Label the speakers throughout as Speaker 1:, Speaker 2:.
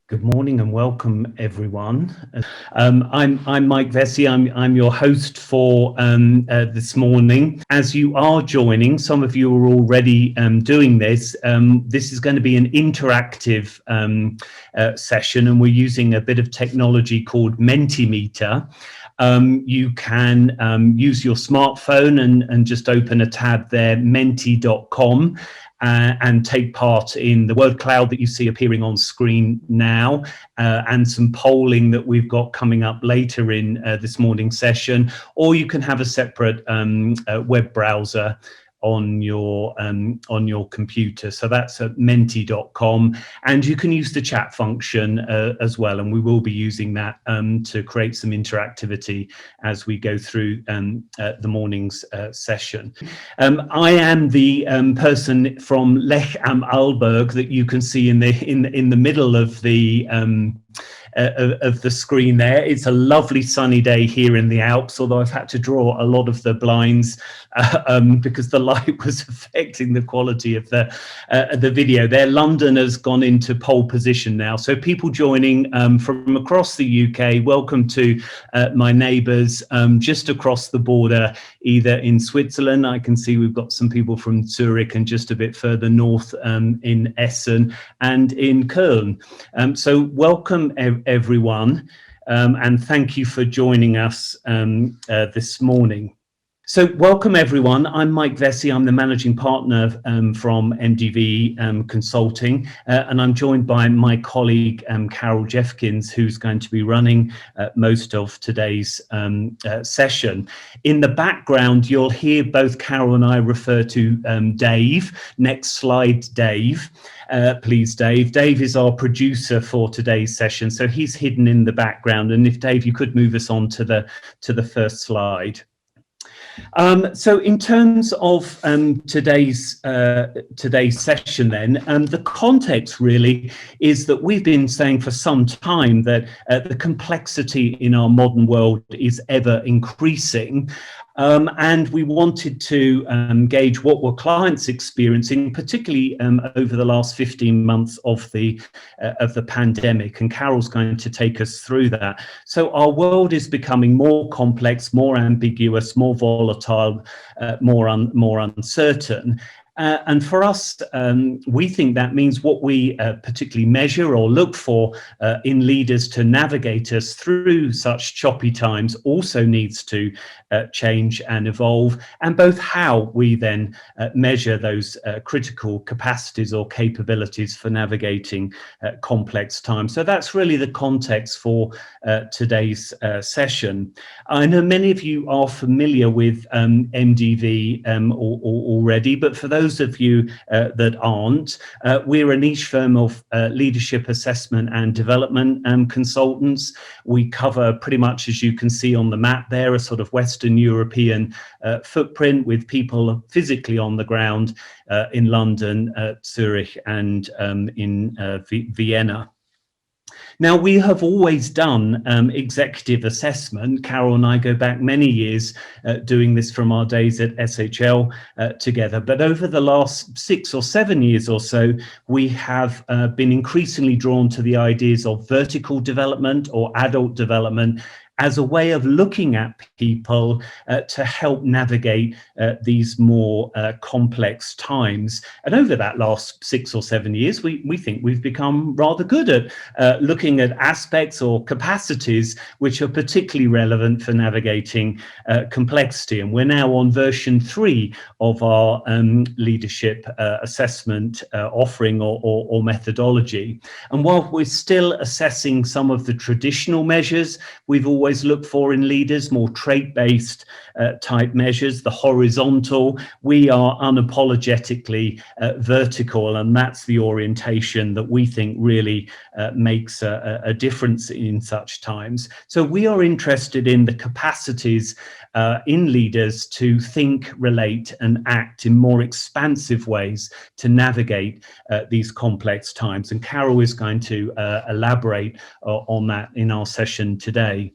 Speaker 1: Good morning and welcome, everyone. I'm Mike Vesey. I'm your host for this morning. As you are joining, some of you are already doing this. This is going to be an interactive session, and we're using a bit of technology called Mentimeter. You can use your smartphone and just open a tab there, menti.com. And take part in the word cloud that you see appearing on screen now, and some polling that we've got coming up later in this morning's session. Or you can have a separate web browser on your computer. So that's at menti.com, and you can use the chat function as well, and we will be using that to create some interactivity as we go through the morning's session. I am the person from Lech am Arlberg that you can see in the middle of the screen there. It's a lovely sunny day here in the Alps, although I've had to draw a lot of the blinds because the light was affecting the quality of the video there. London has gone into pole position now, so people joining from across the UK, welcome to my neighbours just across the border, either in Switzerland. I can see we've got some people from Zurich, and just a bit further north in Essen and in Köln. So welcome everyone, and thank you for joining us this morning. So welcome everyone. I'm Mike Vesey. I'm the managing partner from MDV Consulting, and I'm joined by my colleague Carol Jeffkins, who's going to be running most of today's session. In the background, you'll hear both Carol and I refer to Dave. Next slide, Dave. Please, Dave. Dave is our producer for today's session, so he's hidden in the background. And if Dave, you could move us on to the first slide. So in terms of today's session then, the context really is that we've been saying for some time that the complexity in our modern world is ever increasing. And we wanted to gauge what were clients experiencing, particularly over the last 15 months of the pandemic. And Carol's going to take us through that. So our world is becoming more complex, more ambiguous, more volatile, more uncertain. And for us, we think that means what we particularly measure or look for in leaders to navigate us through such choppy times also needs to change and evolve, and both how we then measure those critical capacities or capabilities for navigating complex times. So that's really the context for today's session. I know many of you are familiar with MDV already, but for those of you that aren't, we're a niche firm of leadership assessment and development consultants. We cover pretty much, as you can see on the map there, a sort of Western European footprint with people physically on the ground in London, Zurich, and in Vienna. Now, we have always done executive assessment. Carol and I go back many years doing this from our days at SHL together. But over the last 6 or 7 years or so, we have been increasingly drawn to the ideas of vertical development or adult development as a way of looking at people to help navigate these more complex times. And over that last 6 or 7 years, we think we've become rather good at looking at aspects or capacities which are particularly relevant for navigating complexity. And we're now on version 3 of our leadership assessment offering or methodology. And while we're still assessing some of the traditional measures we've always looked for in leaders, more trait-based type measures, the horizontal, we are unapologetically vertical, and that's the orientation that we think really makes a difference in such times. So we are interested in the capacities in leaders to think, relate, and act in more expansive ways to navigate these complex times. And Carol is going to elaborate on that in our session today.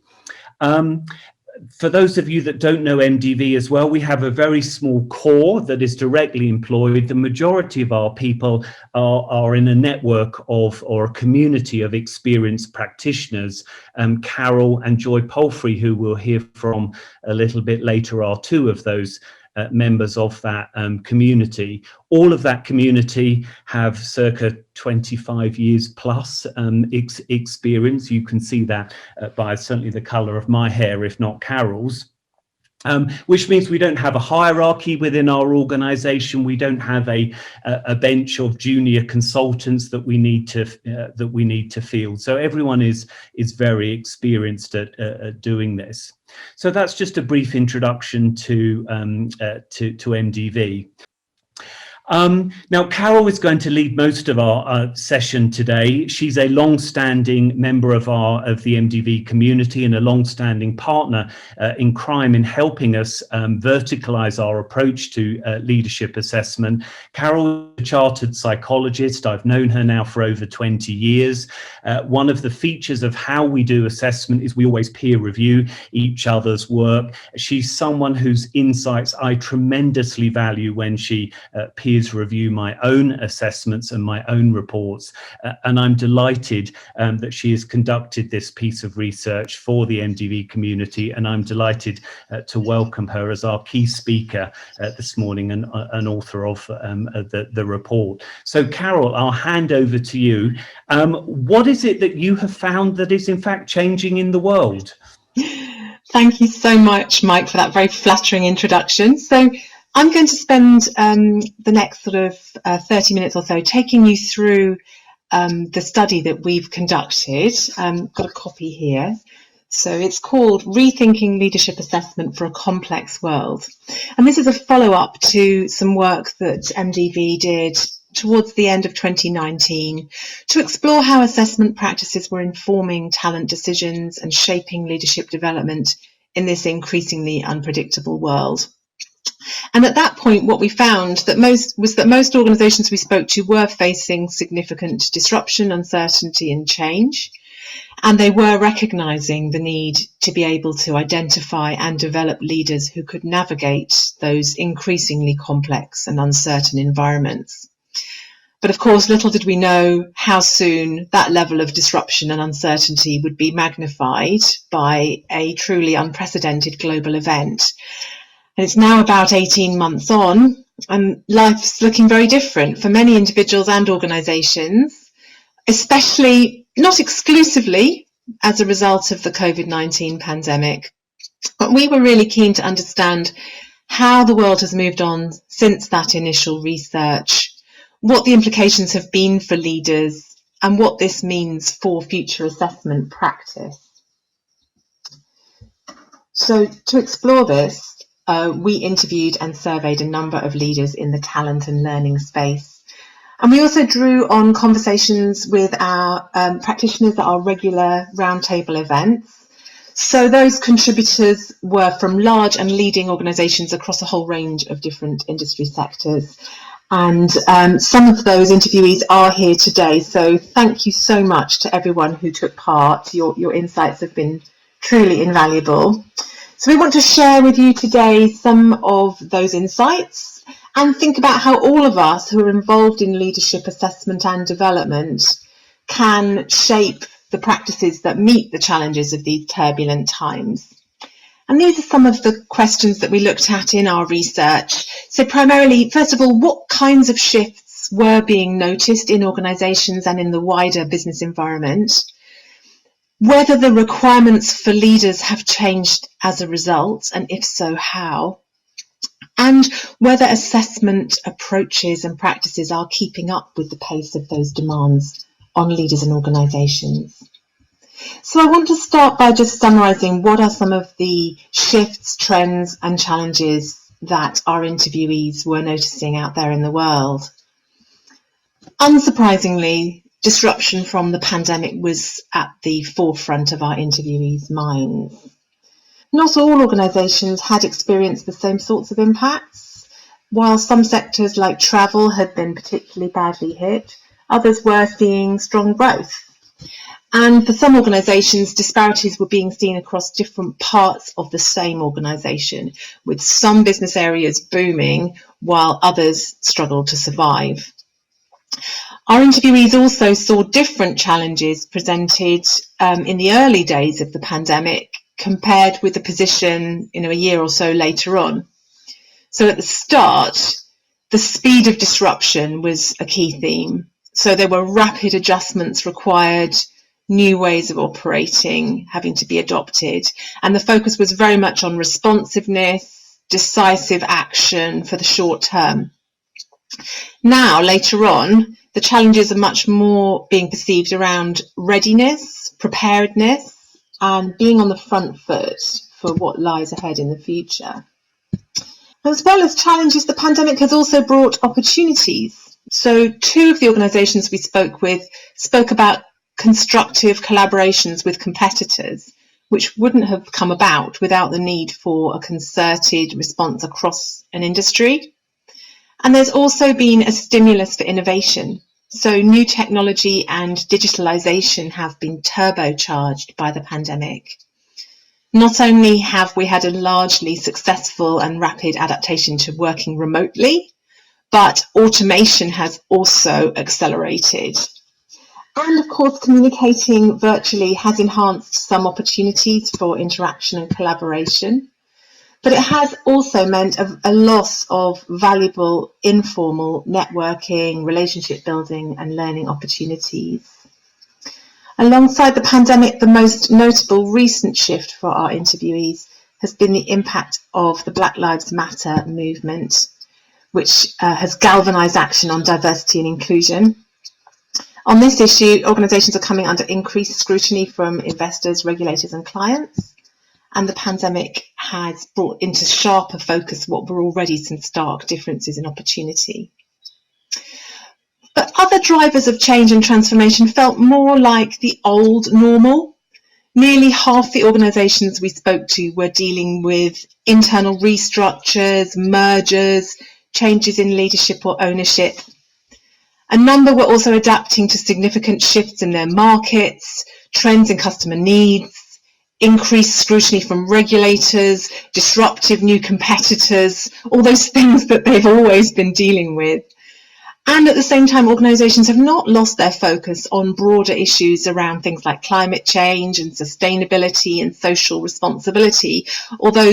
Speaker 1: For those of you that don't know MDV as well, we have a very small core that is directly employed. The majority of our people are in a network of, or a community of, experienced practitioners. Carol and Joy Palfrey, who we'll hear from a little bit later, are two of those members of that community. All of that community have circa 25 years plus experience. You can see that by certainly the colour of my hair, if not Carol's. Which means we don't have a hierarchy within our organisation. We don't have a bench of junior consultants that we need to field. So everyone is very experienced at doing this. So that's just a brief introduction to MDV. Now, Carol is going to lead most of our session today. She's a long-standing member of the MDV community and a long-standing partner in crime in helping us verticalize our approach to leadership assessment. Carol is a chartered psychologist. I've known her now for over 20 years. One of the features of how we do assessment is we always peer review each other's work. She's someone whose insights I tremendously value when she peers review my own assessments and my own reports, and I'm delighted that she has conducted this piece of research for the MDV community, and I'm delighted to welcome her as our key speaker this morning and an author of the report. So Carol, I'll hand over to you. What is it that you have found that is in fact changing in the world?
Speaker 2: Thank you so much, Mike, for that very flattering introduction. So I'm going to spend the next sort of 30 minutes or so taking you through the study that we've conducted. Got a copy here. So it's called Rethinking Leadership Assessment for a Complex World. And this is a follow-up to some work that MDV did towards the end of 2019 to explore how assessment practices were informing talent decisions and shaping leadership development in this increasingly unpredictable world. And at that point, what we found that most organisations we spoke to were facing significant disruption, uncertainty and change. And they were recognising the need to be able to identify and develop leaders who could navigate those increasingly complex and uncertain environments. But of course, little did we know how soon that level of disruption and uncertainty would be magnified by a truly unprecedented global event. And it's now about 18 months on, and life's looking very different for many individuals and organisations, especially, not exclusively, as a result of the COVID-19 pandemic. But we were really keen to understand how the world has moved on since that initial research, what the implications have been for leaders, and what this means for future assessment practice. So to explore this, we interviewed and surveyed a number of leaders in the talent and learning space. And we also drew on conversations with our practitioners at our regular roundtable events. So those contributors were from large and leading organisations across a whole range of different industry sectors. And some of those interviewees are here today. So thank you so much to everyone who took part. Your insights have been truly invaluable. So we want to share with you today some of those insights and think about how all of us who are involved in leadership assessment and development can shape the practices that meet the challenges of these turbulent times. And these are some of the questions that we looked at in our research. So primarily, first of all, what kinds of shifts were being noticed in organisations and in the wider business environment? Whether the requirements for leaders have changed as a result, and if so, how? And whether assessment approaches and practices are keeping up with the pace of those demands on leaders and organisations. So I want to start by just summarising what are some of the shifts, trends and challenges that our interviewees were noticing out there in the world. Unsurprisingly, disruption from the pandemic was at the forefront of our interviewees' minds. Not all organisations had experienced the same sorts of impacts. While some sectors like travel had been particularly badly hit, others were seeing strong growth. And for some organisations, disparities were being seen across different parts of the same organisation, with some business areas booming while others struggled to survive. Our interviewees also saw different challenges presented in the early days of the pandemic compared with the position, a year or so later on. So at the start, the speed of disruption was a key theme. So there were rapid adjustments required, new ways of operating having to be adopted, and the focus was very much on responsiveness, decisive action for the short term. Now, later on, the challenges are much more being perceived around readiness, preparedness, and being on the front foot for what lies ahead in the future. As well as challenges, the pandemic has also brought opportunities. So 2 of the organisations we spoke with spoke about constructive collaborations with competitors, which wouldn't have come about without the need for a concerted response across an industry. And there's also been a stimulus for innovation. So new technology and digitalisation have been turbocharged by the pandemic. Not only have we had a largely successful and rapid adaptation to working remotely, but automation has also accelerated. And of course, communicating virtually has enhanced some opportunities for interaction and collaboration, but it has also meant a loss of valuable informal networking, relationship building and learning opportunities. Alongside the pandemic, the most notable recent shift for our interviewees has been the impact of the Black Lives Matter movement, which has galvanised action on diversity and inclusion. On this issue, organisations are coming under increased scrutiny from investors, regulators and clients, and the pandemic has brought into sharper focus what were already some stark differences in opportunity. But other drivers of change and transformation felt more like the old normal. Nearly half the organisations we spoke to were dealing with internal restructures, mergers, changes in leadership or ownership. A number were also adapting to significant shifts in their markets, trends in customer needs, increased scrutiny from regulators, disruptive new competitors, all those things that they've always been dealing with. And at the same time, organisations have not lost their focus on broader issues around things like climate change and sustainability and social responsibility, although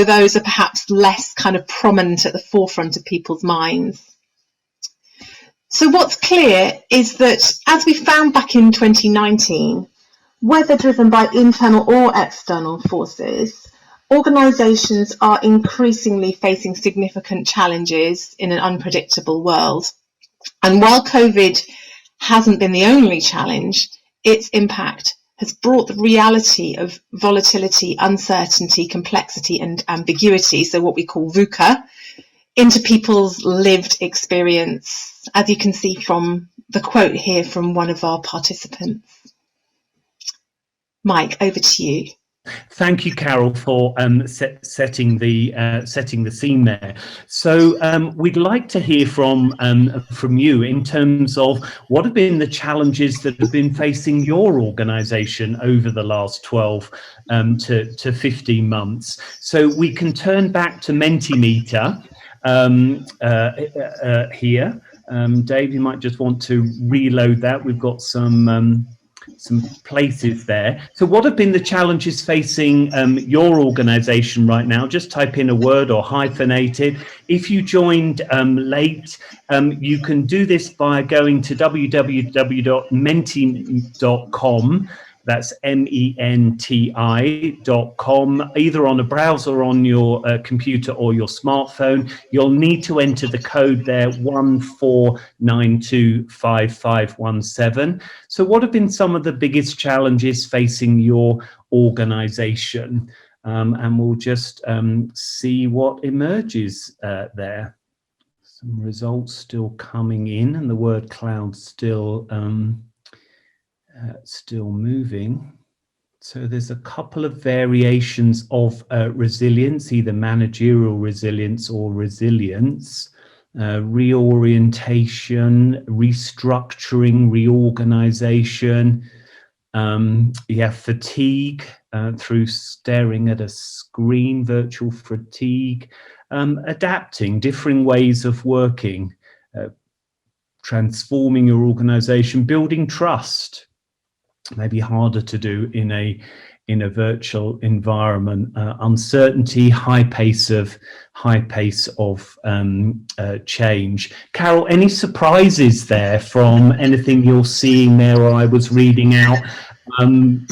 Speaker 2: those are perhaps less kind of prominent at the forefront of people's minds. So what's clear is that, as we found back in 2019, whether driven by internal or external forces, organisations are increasingly facing significant challenges in an unpredictable world. And while COVID hasn't been the only challenge, its impact has brought the reality of volatility, uncertainty, complexity and ambiguity, so what we call VUCA, into people's lived experience, as you can see from the quote here from one of our participants. Mike, over to you.
Speaker 1: Thank you, Carol, for setting the scene there. So we'd like to hear from you in terms of what have been the challenges that have been facing your organisation over the last 12 to 15 months. So we can turn back to Mentimeter here. Dave, you might just want to reload that. We've got some places there. So what have been the challenges facing your organisation right now? Just type in a word or hyphenate it. If you joined late, you can do this by going to www.menti.com. That's MENTI.com, either on a browser or on your computer or your smartphone. You'll need to enter the code there, 14925517. So what have been some of the biggest challenges facing your organisation? And we'll just see what emerges there. Some results still coming in, and the word cloud still moving. So there's a couple of variations of resilience, either managerial resilience or resilience, reorientation, restructuring, reorganization, Fatigue through staring at a screen, virtual fatigue, adapting, differing ways of working, transforming your organization, building trust. Maybe harder to do in a virtual environment. Uncertainty, high pace of change. Carol, any surprises there from anything you're seeing there, or I was reading out,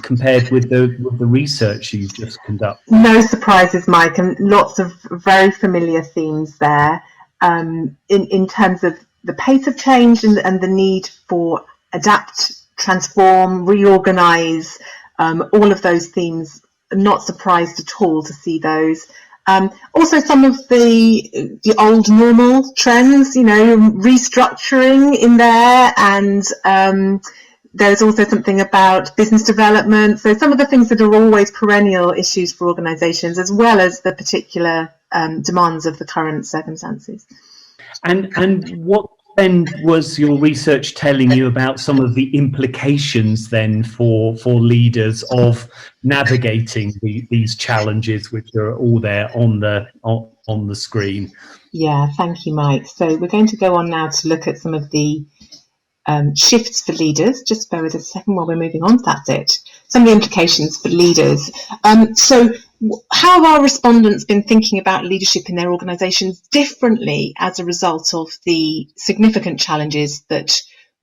Speaker 1: compared with the research you've just conducted?
Speaker 2: No surprises, Mike, and lots of very familiar themes there, in terms of the pace of change and the need for adapt, transform, reorganize, all of those themes. Not surprised at all to see those. Also, some of the old normal trends, restructuring in there, and there's also something about business development. So some of the things that are always perennial issues for organisations, as well as the particular demands of the current circumstances.
Speaker 1: And what then was your research telling you about some of the implications then for leaders of navigating these challenges, which are all there on the screen?
Speaker 2: Yeah, thank you, Mike. So we're going to go on now to look at some of the shifts for leaders. Just bear with us a second while we're moving on. That's it. Some of the implications for leaders. So how have our respondents been thinking about leadership in their organisations differently as a result of the significant challenges that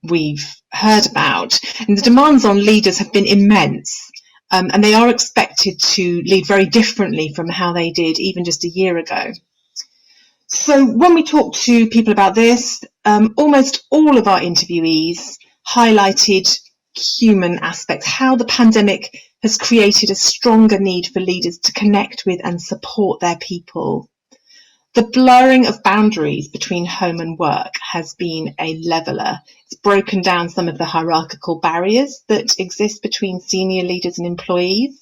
Speaker 2: we've heard about? And the demands on leaders have been immense, and they are expected to lead very differently from how they did even just a year ago. So when we talk to people about this, almost all of our interviewees highlighted human aspects, how the pandemic has created a stronger need for leaders to connect with and support their people. The blurring of boundaries between home and work has been a leveller. It's broken down some of the hierarchical barriers that exist between senior leaders and employees,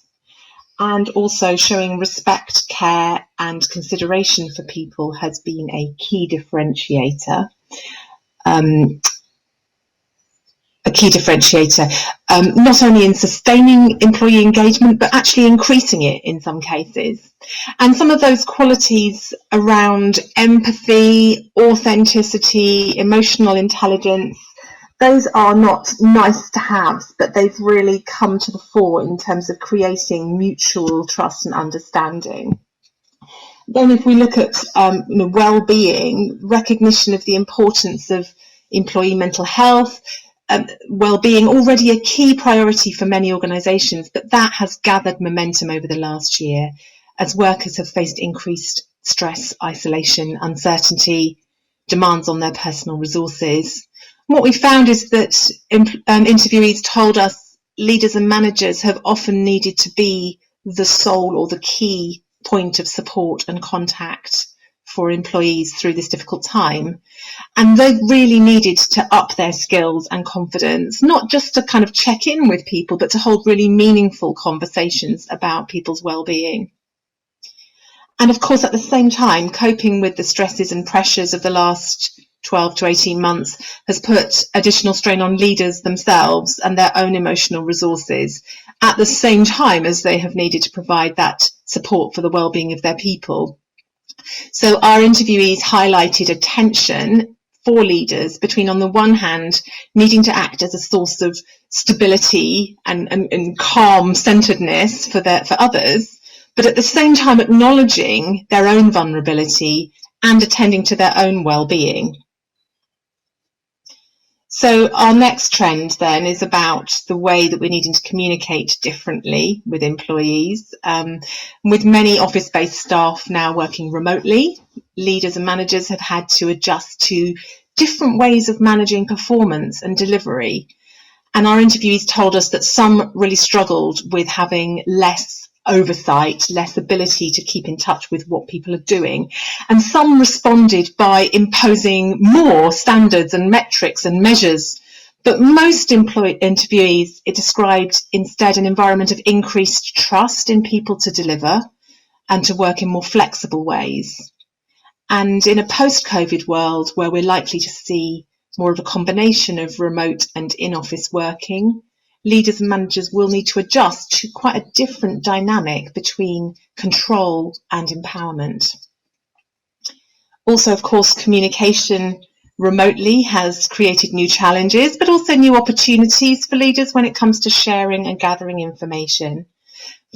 Speaker 2: and also showing respect, care and consideration for people has been a key differentiator. Not only in sustaining employee engagement, but actually increasing it in some cases. And some of those qualities around empathy, authenticity, emotional intelligence, those are not nice to have, but they've really come to the fore in terms of creating mutual trust and understanding. Then if we look at well-being, recognition of the importance of employee mental health, well-being already a key priority for many organisations, but that has gathered momentum over the last year as workers have faced increased stress, isolation, uncertainty, demands on their personal resources. What we found is that interviewees told us leaders and managers have often needed to be the sole or the key point of support and contact for employees through this difficult time. And they've really needed to up their skills and confidence, not just to kind of check in with people, but to hold really meaningful conversations about people's well-being. And of course, at the same time, coping with the stresses and pressures of the last 12 to 18 months has put additional strain on leaders themselves and their own emotional resources, at the same time as they have needed to provide that support for the well-being of their people. So our interviewees highlighted a tension for leaders between, on the one hand, needing to act as a source of stability and calm centeredness for others, but at the same time acknowledging their own vulnerability and attending to their own well-being. So our next trend then is about the way that we're needing to communicate differently with employees. With many office-based staff now working remotely, leaders and managers have had to adjust to different ways of managing performance and delivery. And our interviewees told us that some really struggled with having less oversight, less ability to keep in touch with what people are doing. And some responded by imposing more standards and metrics and measures. But most interviewees, it described instead an environment of increased trust in people to deliver and to work in more flexible ways. And in a post-COVID world where we're likely to see more of a combination of remote and in-office working, leaders and managers will need to adjust to quite a different dynamic between control and empowerment. Also, of course, communication remotely has created new challenges, but also new opportunities for leaders when it comes to sharing and gathering information.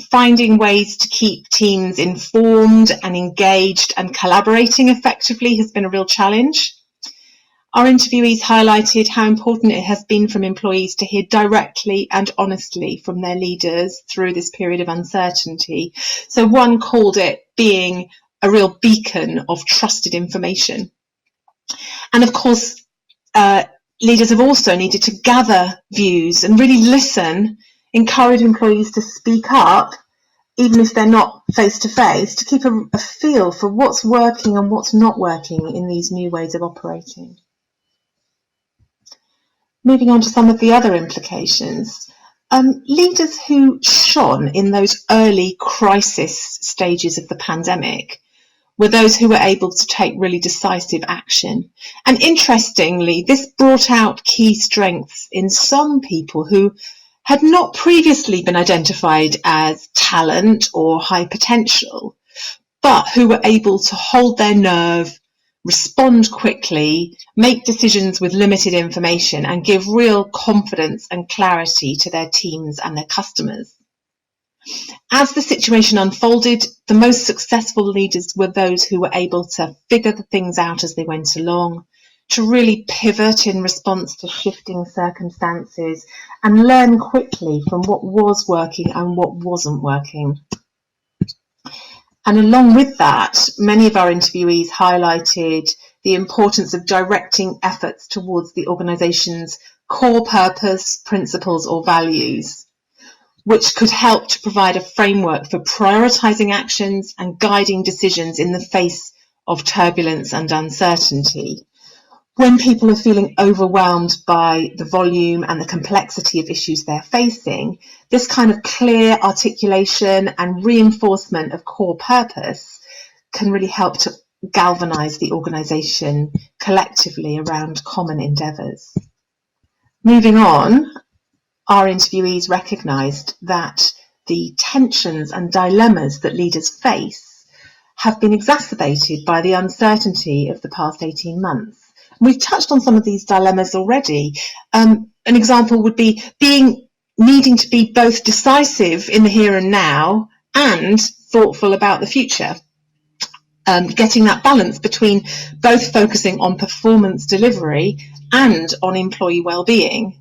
Speaker 2: Finding ways to keep teams informed and engaged and collaborating effectively has been a real challenge. Our interviewees highlighted how important it has been from employees to hear directly and honestly from their leaders through this period of uncertainty. So one called it being a real beacon of trusted information. And of course, leaders have also needed to gather views and really listen, encourage employees to speak up, even if they're not face to face, to keep a feel for what's working and what's not working in these new ways of operating. Moving on to some of the other implications. Leaders who shone in those early crisis stages of the pandemic were those who were able to take really decisive action. And interestingly, this brought out key strengths in some people who had not previously been identified as talent or high potential, but who were able to hold their nerve, respond quickly, make decisions with limited information, and give real confidence and clarity to their teams and their customers. As the situation unfolded, the most successful leaders were those who were able to figure the things out as they went along, to really pivot in response to shifting circumstances and learn quickly from what was working and what wasn't working. And along with that, many of our interviewees highlighted the importance of directing efforts towards the organisation's core purpose, principles or values, which could help to provide a framework for prioritising actions and guiding decisions in the face of turbulence and uncertainty. When people are feeling overwhelmed by the volume and the complexity of issues they're facing, this kind of clear articulation and reinforcement of core purpose can really help to galvanise the organisation collectively around common endeavours. Moving on, our interviewees recognised that the tensions and dilemmas that leaders face have been exacerbated by the uncertainty of the past 18 months. We've touched on some of these dilemmas already. An example would be needing to be both decisive in the here and now and thoughtful about the future. Getting that balance between both focusing on performance delivery and on employee well-being.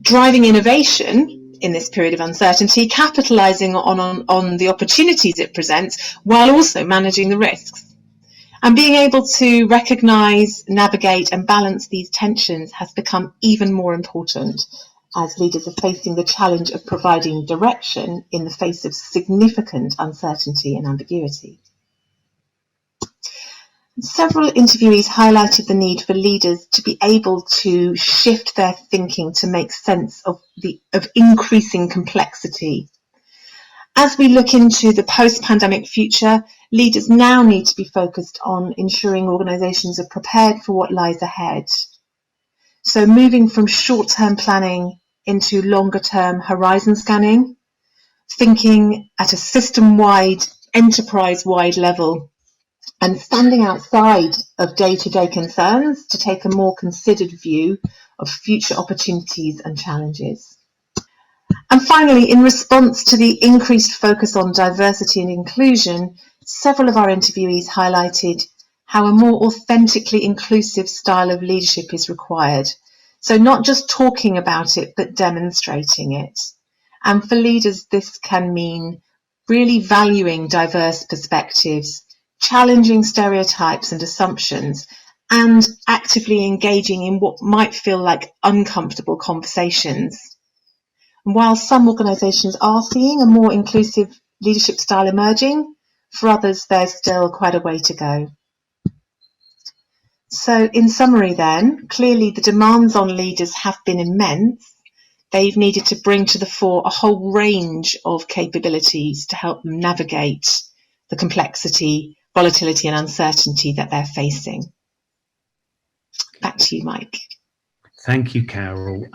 Speaker 2: Driving innovation in this period of uncertainty, capitalising on the opportunities it presents while also managing the risks. And being able to recognise, navigate and balance these tensions has become even more important as leaders are facing the challenge of providing direction in the face of significant uncertainty and ambiguity. Several interviewees highlighted the need for leaders to be able to shift their thinking to make sense of increasing complexity. As we look into the post-pandemic future, leaders now need to be focused on ensuring organisations are prepared for what lies ahead. So moving from short-term planning into longer-term horizon scanning, thinking at a system-wide, enterprise-wide level, and standing outside of day-to-day concerns to take a more considered view of future opportunities and challenges. And finally, in response to the increased focus on diversity and inclusion, several of our interviewees highlighted how a more authentically inclusive style of leadership is required. So not just talking about it, but demonstrating it. And for leaders, this can mean really valuing diverse perspectives, challenging stereotypes and assumptions, and actively engaging in what might feel like uncomfortable conversations. And while some organisations are seeing a more inclusive leadership style emerging, for others there's still quite a way to go. So in summary then, clearly the demands on leaders have been immense. They've needed to bring to the fore a whole range of capabilities to help them navigate the complexity, volatility and uncertainty that they're facing. Back to you, Mike.
Speaker 1: Thank you, Carol.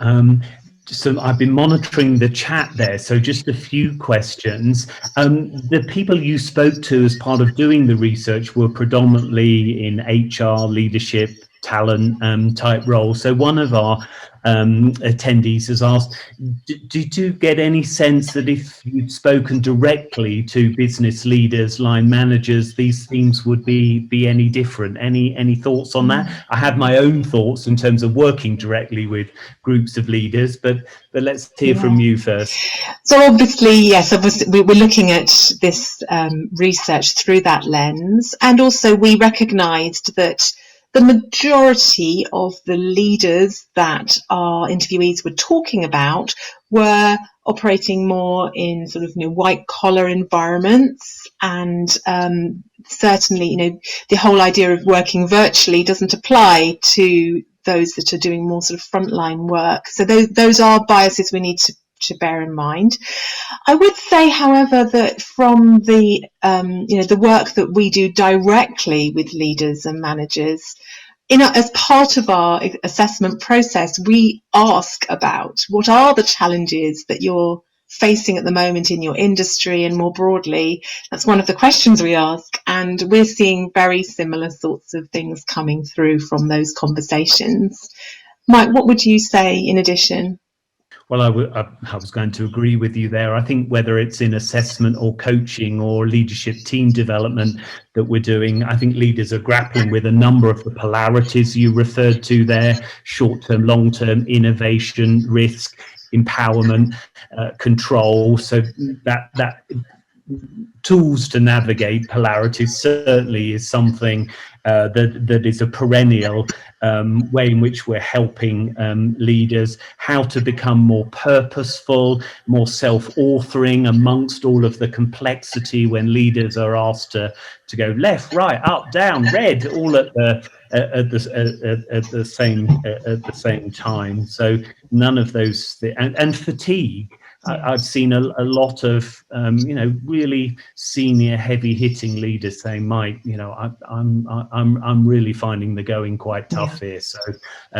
Speaker 1: So I've been monitoring the chat there. So just a few questions. The people you spoke to as part of doing the research were predominantly in HR, leadership, talent type roles. So one of our attendees has asked, did you get any sense that if you'd spoken directly to business leaders, line managers, these themes would be any different? Any thoughts on that? I have my own thoughts in terms of working directly with groups of leaders, but let's hear from you first.
Speaker 2: So obviously, yes, obviously we're looking at this research through that lens, and also we recognised that the majority of the leaders that our interviewees were talking about were operating more in sort of white collar environments, and certainly the whole idea of working virtually doesn't apply to those that are doing more sort of frontline work. So those are biases we need to bear in mind. I would say, however, that from the the work that we do directly with leaders and managers, as part of our assessment process, we ask about what are the challenges that you're facing at the moment in your industry and more broadly. That's one of the questions we ask, and we're seeing very similar sorts of things coming through from those conversations. Mike, what would you say in addition?
Speaker 1: Well, I was going to agree with you there. I think whether it's in assessment or coaching or leadership team development that we're doing, I think leaders are grappling with a number of the polarities you referred to there: short-term, long-term, innovation, risk, empowerment, control. So that tools to navigate polarities certainly is something that is a perennial way in which we're helping leaders how to become more purposeful, more self-authoring amongst all of the complexity when leaders are asked to go left, right, up, down, red, all at the same time. So none of those and fatigue. I've seen a lot of really senior, heavy-hitting leaders saying, "Mike, I'm really finding the going quite tough here." So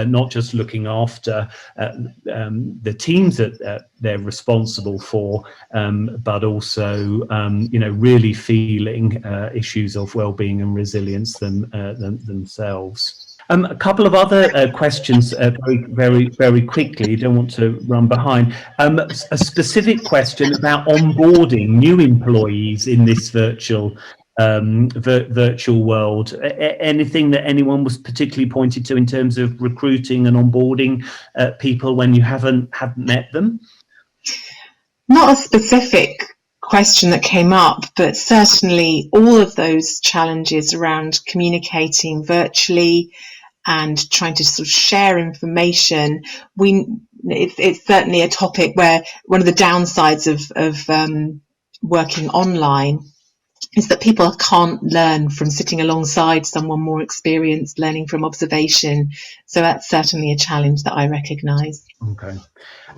Speaker 1: not just looking after the teams that they're responsible for, but also really feeling issues of well-being and resilience themselves. A couple of other questions very quickly. Don't want to run behind. A specific question about onboarding new employees in this virtual world. Anything that anyone was particularly pointed to in terms of recruiting and onboarding people when you haven't met them?
Speaker 2: Not a specific question that came up, but certainly all of those challenges around communicating virtually and trying to sort of share information. It's certainly a topic where one of the downsides of working online is that people can't learn from sitting alongside someone more experienced, learning from observation. So that's certainly a challenge that I recognise.
Speaker 1: Okay.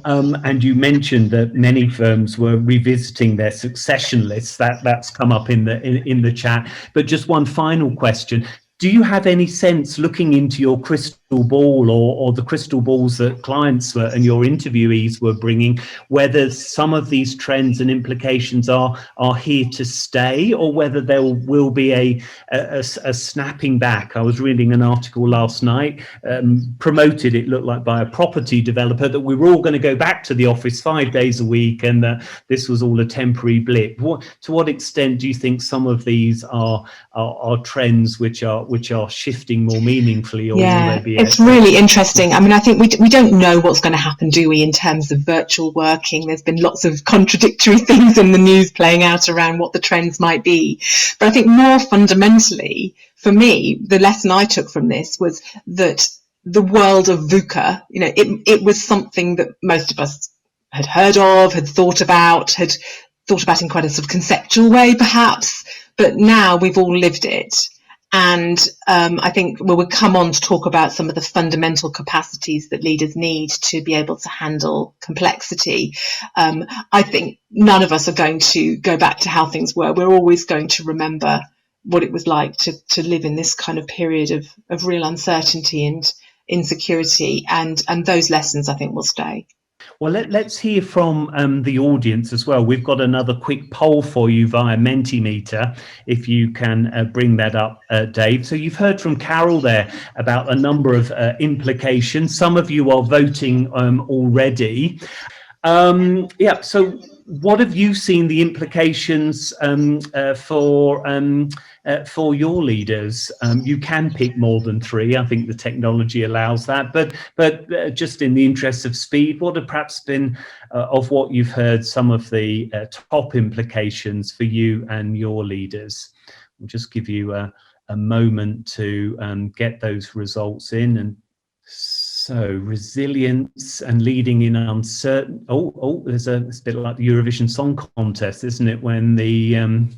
Speaker 1: And you mentioned that many firms were revisiting their succession lists. That's come up in the chat. But just one final question. Do you have any sense, looking into your crystal ball or the crystal balls that clients and your interviewees were bringing, whether some of these trends and implications are here to stay, or whether there will be a snapping back? I was reading an article last night, promoted, it looked like, by a property developer, that we were all going to go back to the office 5 days a week, and that this was all a temporary blip. To what extent do you think some of these are trends which are shifting more meaningfully, or will they be?
Speaker 2: It's really interesting. I mean, I think we don't know what's going to happen, do we, in terms of virtual working? There's been lots of contradictory things in the news playing out around what the trends might be. But I think more fundamentally, for me, the lesson I took from this was that the world of VUCA, it was something that most of us had heard of, had thought about in quite a sort of conceptual way, perhaps, but now we've all lived it. And I think we'll come on to talk about some of the fundamental capacities that leaders need to be able to handle complexity. I think none of us are going to go back to how things were. We're always going to remember what it was like to live in this kind of period of real uncertainty and insecurity, and those lessons, I think, will stay.
Speaker 1: Well, let's hear from the audience as well. We've got another quick poll for you via Mentimeter, if you can bring that up, Dave. So you've heard from Carol there about a number of implications. Some of you are voting already. Yeah, so what have you seen the implications for your leaders? You can pick more than 3. I think the technology allows that, but just in the interest of speed, what have perhaps been of what you've heard some of the top implications for you and your leaders? We'll just give you a moment to get those results in. And so resilience and leading in uncertain. It's a bit like the Eurovision Song Contest, isn't it? When the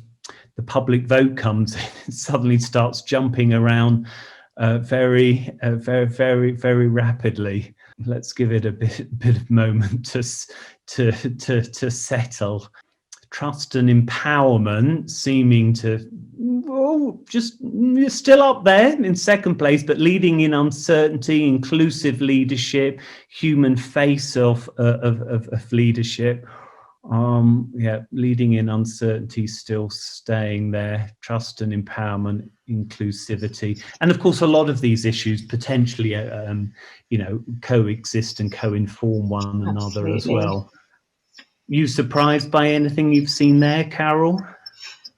Speaker 1: public vote comes in, it suddenly starts jumping around very rapidly. Let's give it a bit of moment to settle. Trust and empowerment seeming to just still up there in second place, but leading in uncertainty, inclusive leadership, human face of leadership. Yeah, leading in uncertainty still staying there. Trust and empowerment, inclusivity, and of course a lot of these issues potentially coexist and co-inform one another as well. You surprised by anything you've seen there, Carol?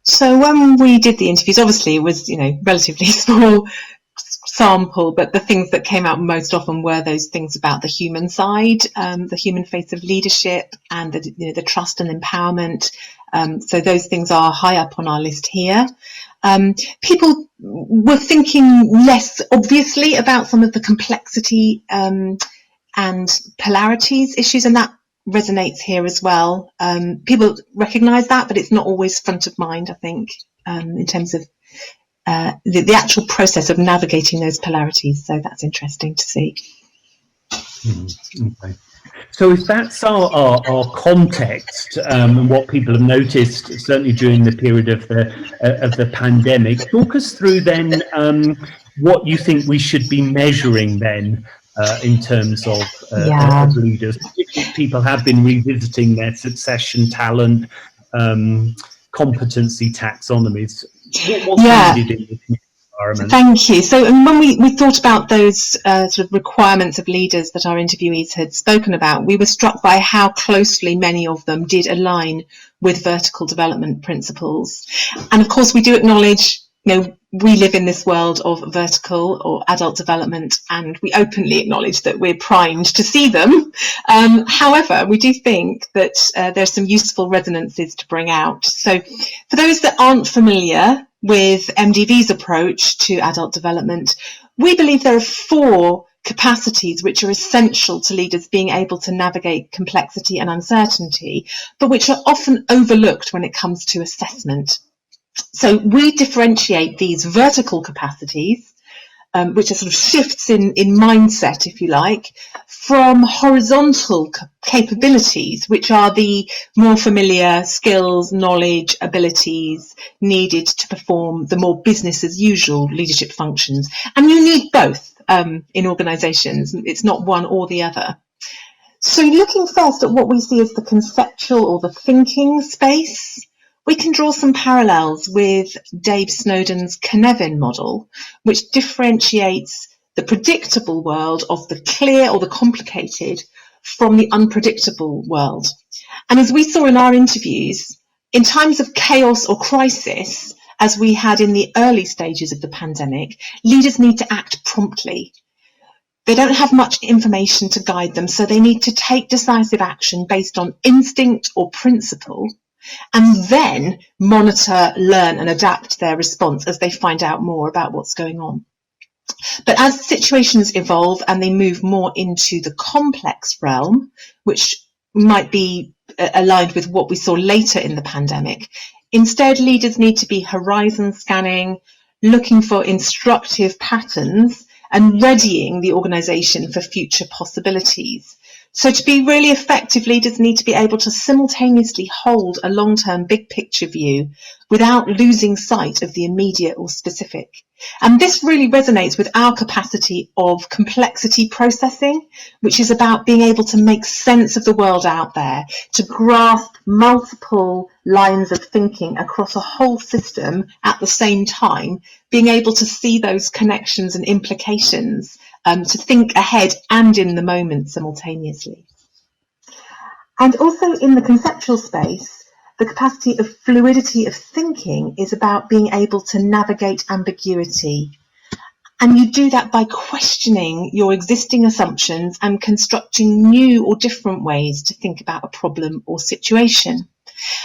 Speaker 2: So when we did the interviews, obviously it was, relatively small sample, but the things that came out most often were those things about the human side, the human face of leadership, and the trust and empowerment. So those things are high up on our list here. People were thinking less obviously about some of the complexity and polarities issues, and that resonates here as well. People recognise that, but it's not always front of mind, I think, in terms of the actual process of navigating those polarities. So that's interesting to see.
Speaker 1: Okay. So if that's our context and what people have noticed, certainly during the period of the pandemic, talk us through then what you think we should be measuring then in terms of leaders. People have been revisiting their succession, talent, competency taxonomies. What's needed in this environment?
Speaker 2: Thank you. So when we thought about those sort of requirements of leaders that our interviewees had spoken about, we were struck by how closely many of them did align with vertical development principles. And of course, we do acknowledge, we live in this world of vertical or adult development, and we openly acknowledge that we're primed to see them. However, we do think that there's some useful resonances to bring out. So for those that aren't familiar with MDV's approach to adult development, we believe there are 4 capacities which are essential to leaders being able to navigate complexity and uncertainty, but which are often overlooked when it comes to assessment. So we differentiate these vertical capacities, which are sort of shifts in mindset, if you like, from horizontal capabilities, which are the more familiar skills, knowledge, abilities needed to perform the more business as usual leadership functions. And you need both in organisations. It's not one or the other. So looking first at what we see as the conceptual or the thinking space, we can draw some parallels with Dave Snowden's Cynefin model, which differentiates the predictable world of the clear or the complicated from the unpredictable world. And as we saw in our interviews, in times of chaos or crisis, as we had in the early stages of the pandemic, leaders need to act promptly. They don't have much information to guide them, so they need to take decisive action based on instinct or principle, and then monitor, learn and adapt their response as they find out more about what's going on. But as situations evolve and they move more into the complex realm, which might be aligned with what we saw later in the pandemic, instead leaders need to be horizon scanning, looking for instructive patterns and readying the organisation for future possibilities. So to be really effective, leaders need to be able to simultaneously hold a long-term big picture view without losing sight of the immediate or specific. And this really resonates with our capacity of complexity processing, which is about being able to make sense of the world out there, to grasp multiple lines of thinking across a whole system at the same time, being able to see those connections and implications, to think ahead and in the moment simultaneously. And also in the conceptual space, the capacity of fluidity of thinking is about being able to navigate ambiguity. And you do that by questioning your existing assumptions and constructing new or different ways to think about a problem or situation.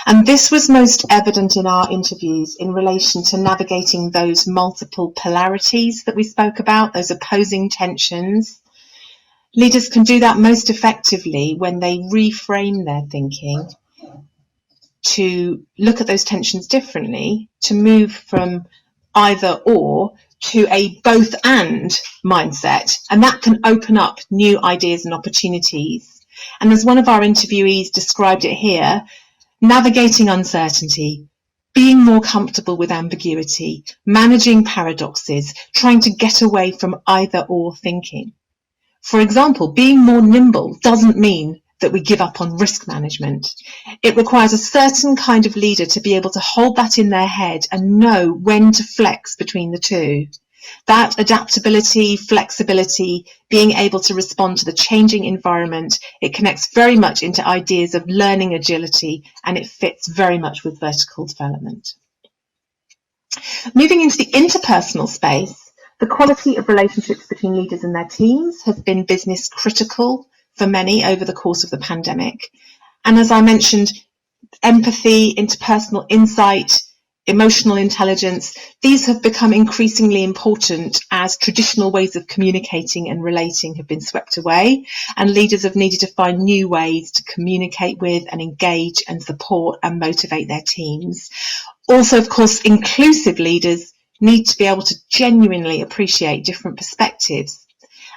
Speaker 2: And this was most evident in our interviews in relation to navigating those multiple polarities that we spoke about, those opposing tensions. Leaders can do that most effectively when they reframe their thinking to look at those tensions differently, to move from either or to a both and mindset. And that can open up new ideas and opportunities. And as one of our interviewees described it here, navigating uncertainty, being more comfortable with ambiguity, managing paradoxes, trying to get away from either or thinking. For example, being more nimble doesn't mean that we give up on risk management. It requires a certain kind of leader to be able to hold that in their head and know when to flex between the two. That adaptability, flexibility, being able to respond to the changing environment, it connects very much into ideas of learning agility, and it fits very much with vertical development. Moving into the interpersonal space, the quality of relationships between leaders and their teams has been business critical for many over the course of the pandemic. And as I mentioned, empathy, interpersonal insight, emotional intelligence, these have become increasingly important as traditional ways of communicating and relating have been swept away, and leaders have needed to find new ways to communicate with and engage and support and motivate their teams. Also, of course, inclusive leaders need to be able to genuinely appreciate different perspectives.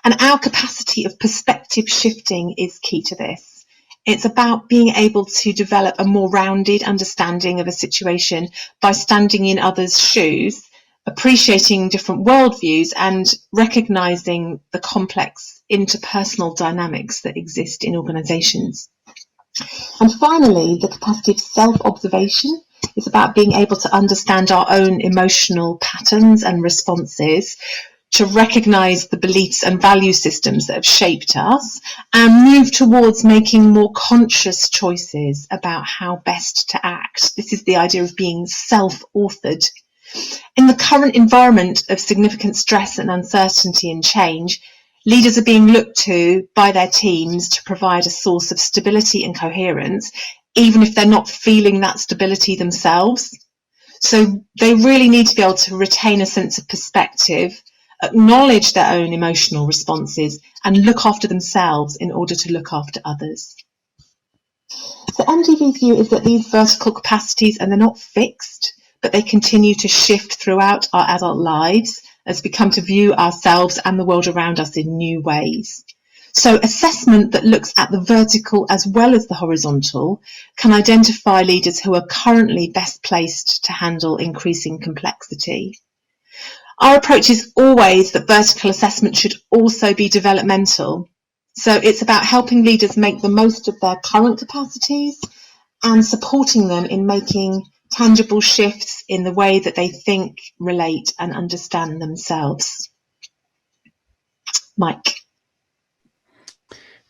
Speaker 2: And our capacity of perspective shifting is key to this. It's about being able to develop a more rounded understanding of a situation by standing in others' shoes, appreciating different worldviews, and recognizing the complex interpersonal dynamics that exist in organizations. And finally, the capacity of self-observation is about being able to understand our own emotional patterns and responses, to recognize the beliefs and value systems that have shaped us, and move towards making more conscious choices about how best to act. This is the idea of being self-authored. In the current environment of significant stress and uncertainty and change, leaders are being looked to by their teams to provide a source of stability and coherence, even if they're not feeling that stability themselves. So they really need to be able to retain a sense of perspective, acknowledge their own emotional responses, and look after themselves in order to look after others. So MDV's view is that these vertical capacities, and they're not fixed, but they continue to shift throughout our adult lives as we come to view ourselves and the world around us in new ways. So assessment that looks at the vertical as well as the horizontal can identify leaders who are currently best placed to handle increasing complexity. Our approach is always that vertical assessment should also be developmental. So it's about helping leaders make the most of their current capacities and supporting them in making tangible shifts in the way that they think, relate, and understand themselves. Mike.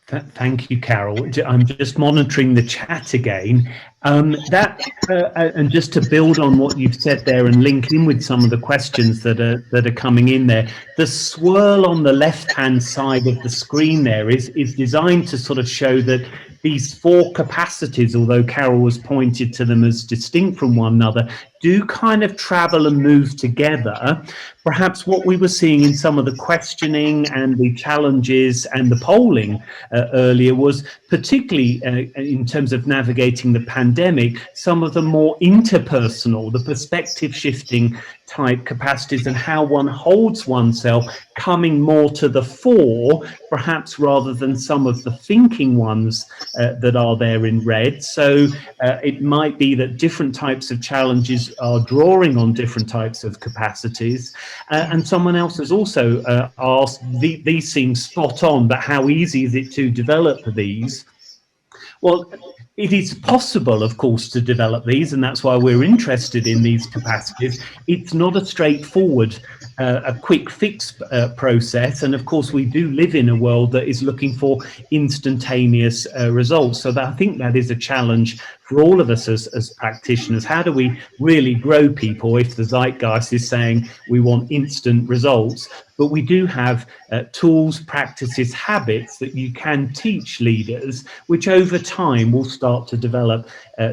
Speaker 1: Thank you, Carol. I'm just monitoring the chat again. And just to build on what you've said there and link in with some of the questions that are coming in there, the swirl on the left-hand side of the screen there is designed to sort of show that these four capacities, although Carol has pointed to them as distinct from one another, do kind of travel and move together. Perhaps what we were seeing in some of the questioning and the challenges and the polling earlier was particularly in terms of navigating the pandemic, some of the more interpersonal, the perspective shifting type capacities and how one holds oneself coming more to the fore, perhaps rather than some of the thinking ones that are there in red. So it might be that different types of challenges are drawing on different types of capacities. And someone else has also asked, these seem spot on, but how easy is it to develop these? Well, it is possible, of course, to develop these, and that's why we're interested in these capacities. It's not a straightforward, a quick fix process. And of course, we do live in a world that is looking for instantaneous results. So I think that is a challenge for all of us as practitioners. How do we really grow people if the zeitgeist is saying we want instant results? But we do have tools, practices, habits that you can teach leaders, which over time will start to develop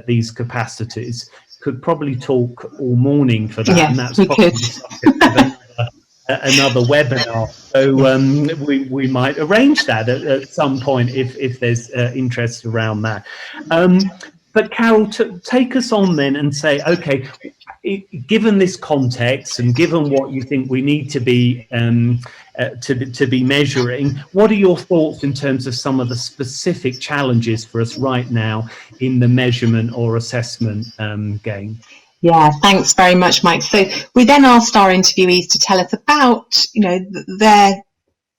Speaker 1: these capacities. Could probably talk all morning for that,
Speaker 2: Yes,
Speaker 1: and that's
Speaker 2: we
Speaker 1: probably
Speaker 2: could.
Speaker 1: the subject of another webinar. So we might arrange that at some point if there's interest around that. But Carol, take us on then and say, okay, given this context and given what you think we need to be measuring, what are your thoughts in terms of some of the specific challenges for us right now in the measurement or assessment game?
Speaker 2: Yeah, thanks very much, Mike. So we then asked our interviewees to tell us about,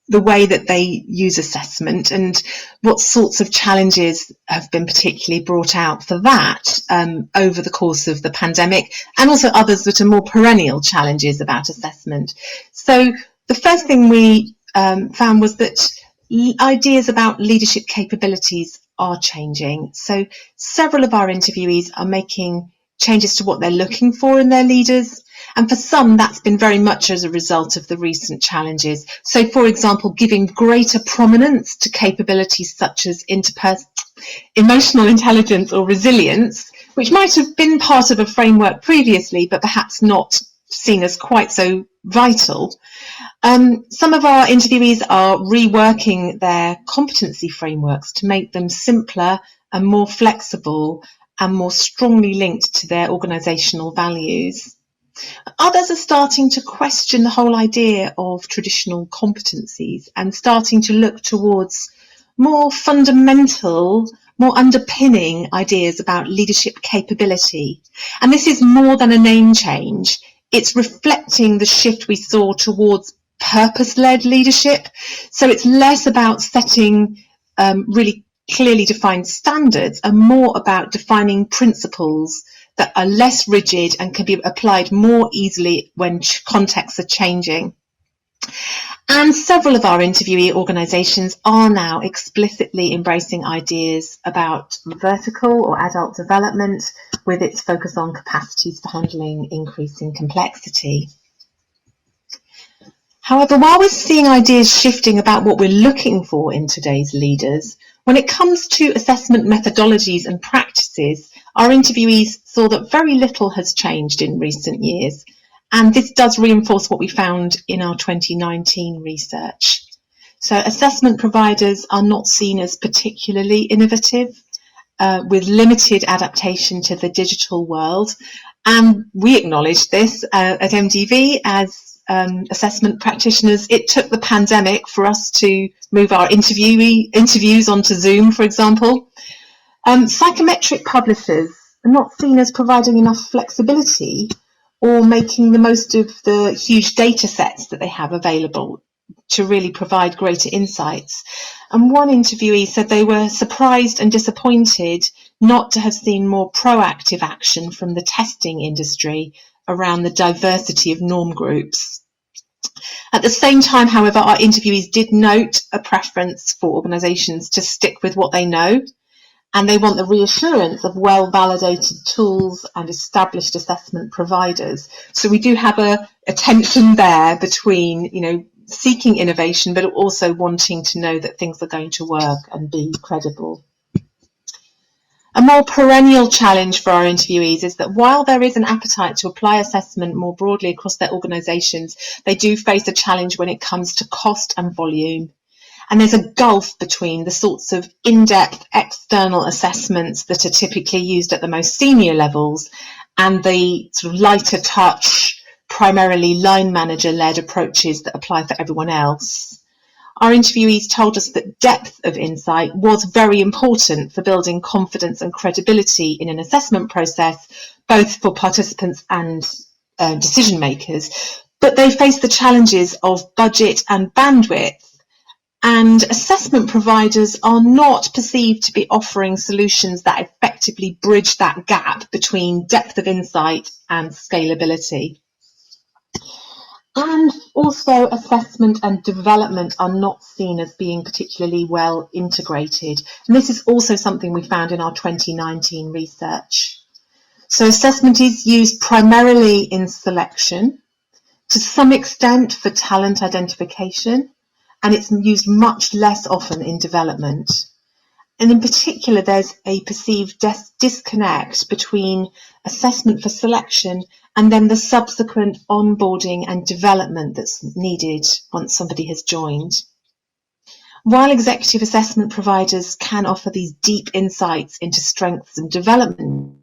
Speaker 2: the way that they use assessment and what sorts of challenges have been particularly brought out for that over the course of the pandemic, and also others that are more perennial challenges about assessment. So the first thing we found was that ideas about leadership capabilities are changing. So several of our interviewees are making changes to what they're looking for in their leaders. And for some, that's been very much as a result of the recent challenges. So, for example, giving greater prominence to capabilities such as emotional intelligence or resilience, which might have been part of a framework previously, but perhaps not seen as quite so vital. Some of our interviewees are reworking their competency frameworks to make them simpler and more flexible and more strongly linked to their organisational values. Others are starting to question the whole idea of traditional competencies and starting to look towards more fundamental, more underpinning ideas about leadership capability. And this is more than a name change. It's reflecting the shift we saw towards purpose-led leadership. So it's less about setting really clearly defined standards and more about defining principles that are less rigid and can be applied more easily when contexts are changing. And several of our interviewee organisations are now explicitly embracing ideas about vertical or adult development with its focus on capacities for handling increasing complexity. However, while we're seeing ideas shifting about what we're looking for in today's leaders, when it comes to assessment methodologies and practices, our interviewees saw that very little has changed in recent years. And this does reinforce what we found in our 2019 research. So assessment providers are not seen as particularly innovative, with limited adaptation to the digital world. And we acknowledge this at MDV as assessment practitioners. It took the pandemic for us to move our interviews onto Zoom, for example. Psychometric publishers are not seen as providing enough flexibility or making the most of the huge data sets that they have available to really provide greater insights. And one interviewee said they were surprised and disappointed not to have seen more proactive action from the testing industry around the diversity of norm groups. At the same time, however, our interviewees did note a preference for organisations to stick with what they know, and they want the reassurance of well-validated tools and established assessment providers. So we do have a tension there between, seeking innovation, but also wanting to know that things are going to work and be credible. A more perennial challenge for our interviewees is that while there is an appetite to apply assessment more broadly across their organisations, they do face a challenge when it comes to cost and volume. And there's a gulf between the sorts of in-depth external assessments that are typically used at the most senior levels and the sort of lighter touch, primarily line manager-led approaches that apply for everyone else. Our interviewees told us that depth of insight was very important for building confidence and credibility in an assessment process, both for participants and decision makers, but they face the challenges of budget and bandwidth, and assessment providers are not perceived to be offering solutions that effectively bridge that gap between depth of insight and scalability. And also assessment and development are not seen as being particularly well integrated. And this is also something we found in our 2019 research. So assessment is used primarily in selection, to some extent for talent identification, and it's used much less often in development. And in particular, there's a perceived disconnect between assessment for selection and then the subsequent onboarding and development that's needed once somebody has joined. While executive assessment providers can offer these deep insights into strengths and development,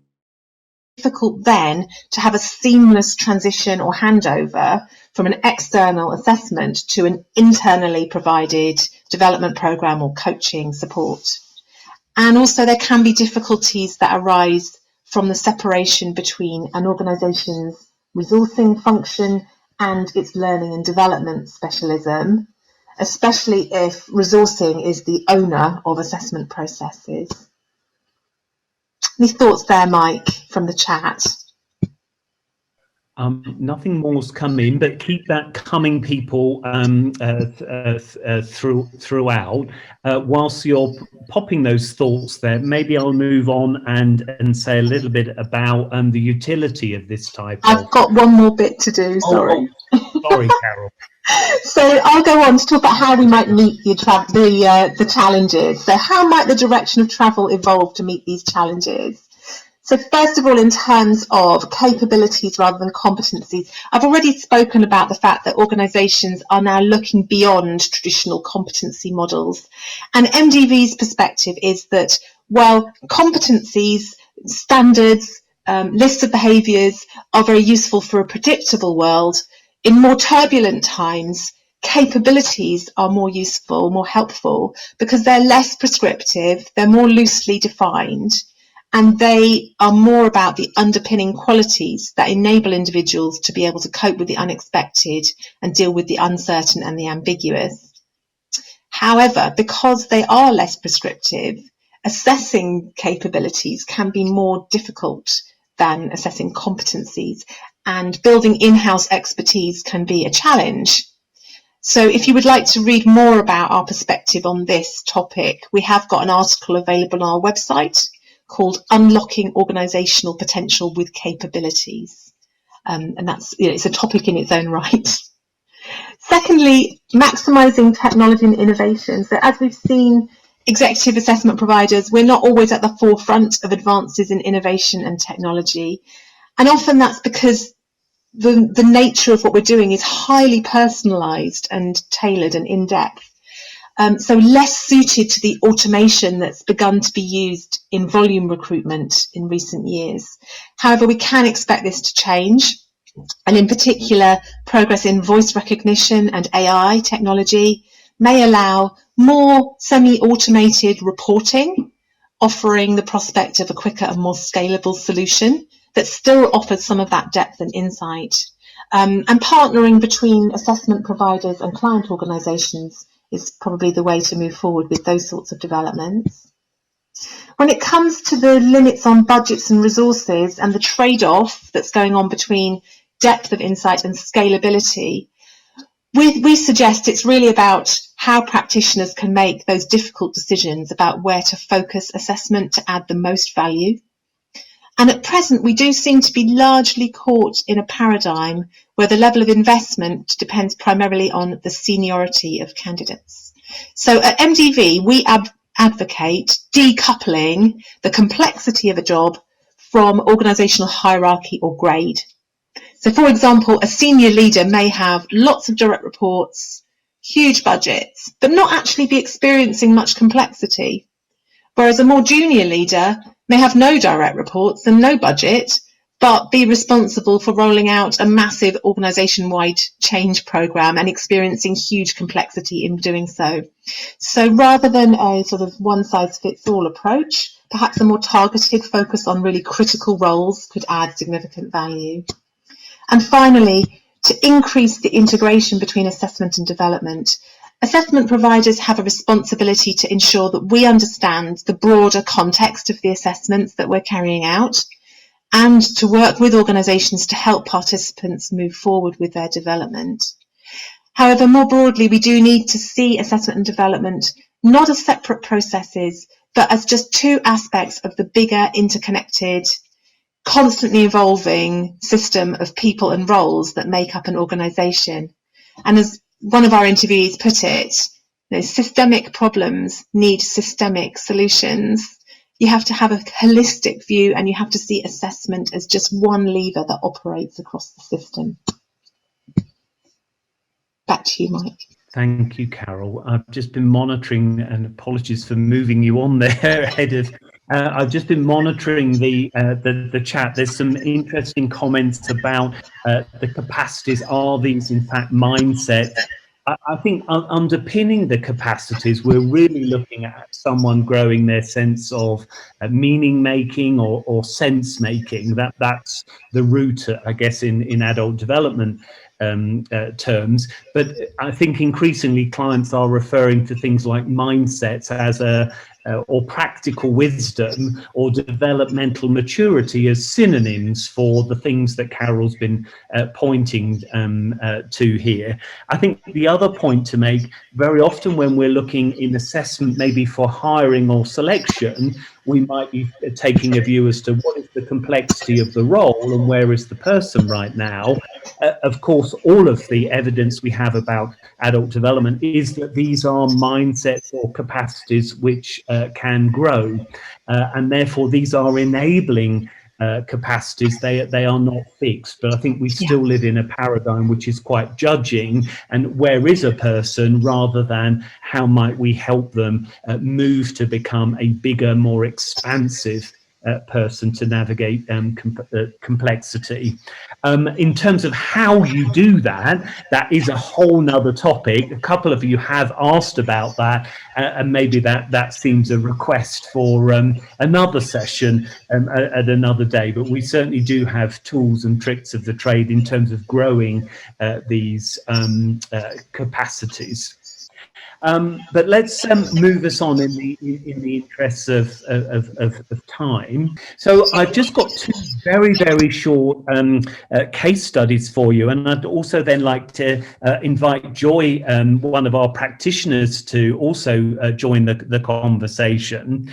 Speaker 2: it's difficult then to have a seamless transition or handover from an external assessment to an internally provided development program or coaching support. And also there can be difficulties that arise from the separation between an organisation's resourcing function and its learning and development specialism, especially if resourcing is the owner of assessment processes. Any thoughts there, Mike, from the chat?
Speaker 1: Nothing more's come in, but keep that coming, people, throughout. Whilst you're popping those thoughts there, maybe I'll move on and say a little bit about the utility of this type of...
Speaker 2: I've got one more bit to do, sorry.
Speaker 1: Sorry, Carol.
Speaker 2: So I'll go on to talk about how we might meet the challenges. So how might the direction of travel evolve to meet these challenges? So first of all, in terms of capabilities rather than competencies, I've already spoken about the fact that organisations are now looking beyond traditional competency models. And MDV's perspective is that, well, competencies, standards, lists of behaviours are very useful for a predictable world. In more turbulent times, capabilities are more useful, more helpful, because they're less prescriptive, they're more loosely defined, and they are more about the underpinning qualities that enable individuals to be able to cope with the unexpected and deal with the uncertain and the ambiguous. However, because they are less prescriptive, assessing capabilities can be more difficult than assessing competencies, and building in-house expertise can be a challenge. So if you would like to read more about our perspective on this topic, we have got an article available on our website called Unlocking Organisational Potential with Capabilities. And that's, it's a topic in its own right. Secondly, maximising technology and innovation. So as we've seen, executive assessment providers, we're not always at the forefront of advances in innovation and technology. And often that's because the nature of what we're doing is highly personalised and tailored and in-depth. So less suited to the automation that's begun to be used in volume recruitment in recent years. However, we can expect this to change, and in particular, progress in voice recognition and AI technology may allow more semi-automated reporting, offering the prospect of a quicker and more scalable solution that still offers some of that depth and insight. And partnering between assessment providers and client organisations is probably the way to move forward with those sorts of developments. When it comes to the limits on budgets and resources and the trade-off that's going on between depth of insight and scalability, we suggest it's really about how practitioners can make those difficult decisions about where to focus assessment to add the most value. And at present, we do seem to be largely caught in a paradigm where the level of investment depends primarily on the seniority of candidates. So at MDV, we advocate decoupling the complexity of a job from organisational hierarchy or grade. So, for example, a senior leader may have lots of direct reports, huge budgets, but not actually be experiencing much complexity. Whereas a more junior leader may have no direct reports and no budget, but be responsible for rolling out a massive organisation-wide change programme and experiencing huge complexity in doing so. So rather than a sort of one-size-fits-all approach, perhaps a more targeted focus on really critical roles could add significant value. And finally, to increase the integration between assessment and development, assessment providers have a responsibility to ensure that we understand the broader context of the assessments that we're carrying out, and to work with organisations to help participants move forward with their development. However, more broadly, we do need to see assessment and development not as separate processes, but as just two aspects of the bigger, interconnected, constantly evolving system of people and roles that make up an organisation. And as one of our interviewees put it, systemic problems need systemic solutions. You have to have a holistic view, and you have to see assessment as just one lever that operates across the system. Back to you, Mike.
Speaker 1: Thank you, Carol. I've just been monitoring, and apologies for moving you on there ahead of. I've just been monitoring the chat. There's some interesting comments about the capacities. Are these in fact mindsets? I think underpinning the capacities, we're really looking at someone growing their sense of meaning making or sense making. That's the root, I guess, in adult development terms. But I think increasingly clients are referring to things like mindsets as or practical wisdom or developmental maturity as synonyms for the things that Carol's been pointing to here. I think the other point to make, very often when we're looking in assessment, maybe for hiring or selection, we might be taking a view as to what is the complexity of the role and where is the person right now. Of course, all of the evidence we have about adult development is that these are mindsets or capacities which can grow, and therefore these are enabling capacities. They are not fixed, but I think we still live in a paradigm which is quite judging, and where is a person rather than how might we help them move to become a bigger, more expansive person to navigate complexity. In terms of how you do that, that is a whole nother topic. A couple of you have asked about that, and maybe that seems a request for another session at another day, but we certainly do have tools and tricks of the trade in terms of growing these capacities. But let's move us on in the interests of time. So I've just got two very, very short case studies for you, and I'd also then like to invite Joy, one of our practitioners, to also join the conversation.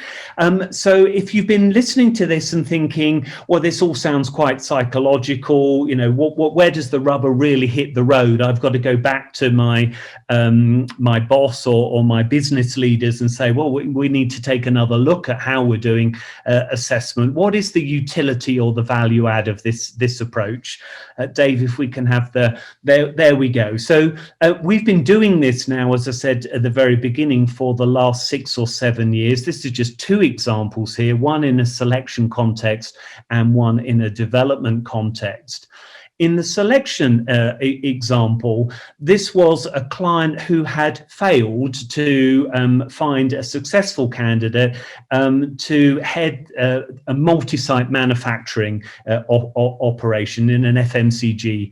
Speaker 1: So if you've been listening to this and thinking, well, this all sounds quite psychological, you know, where does the rubber really hit the road? I've got to go back to my my boss or my business leaders and say, well, we need to take another look at how we're doing assessment. What is the utility or the value add of this approach? Dave, if we can have there we go. So we've been doing this now, as I said at the very beginning, for the last 6 or 7 years. This is just two examples here, one in a selection context and one in a development context. In the selection example, this was a client who had failed to find a successful candidate to head a multi-site manufacturing operation in an FMCG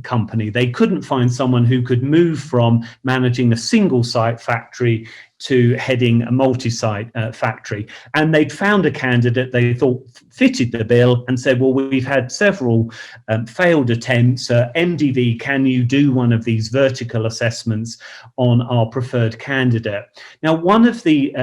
Speaker 1: company. They couldn't find someone who could move from managing a single site factory to heading a multi-site factory, and they'd found a candidate they thought fitted the bill and said, well, we've had several failed attempts. MDV, can you do one of these vertical assessments on our preferred candidate? Now, one of the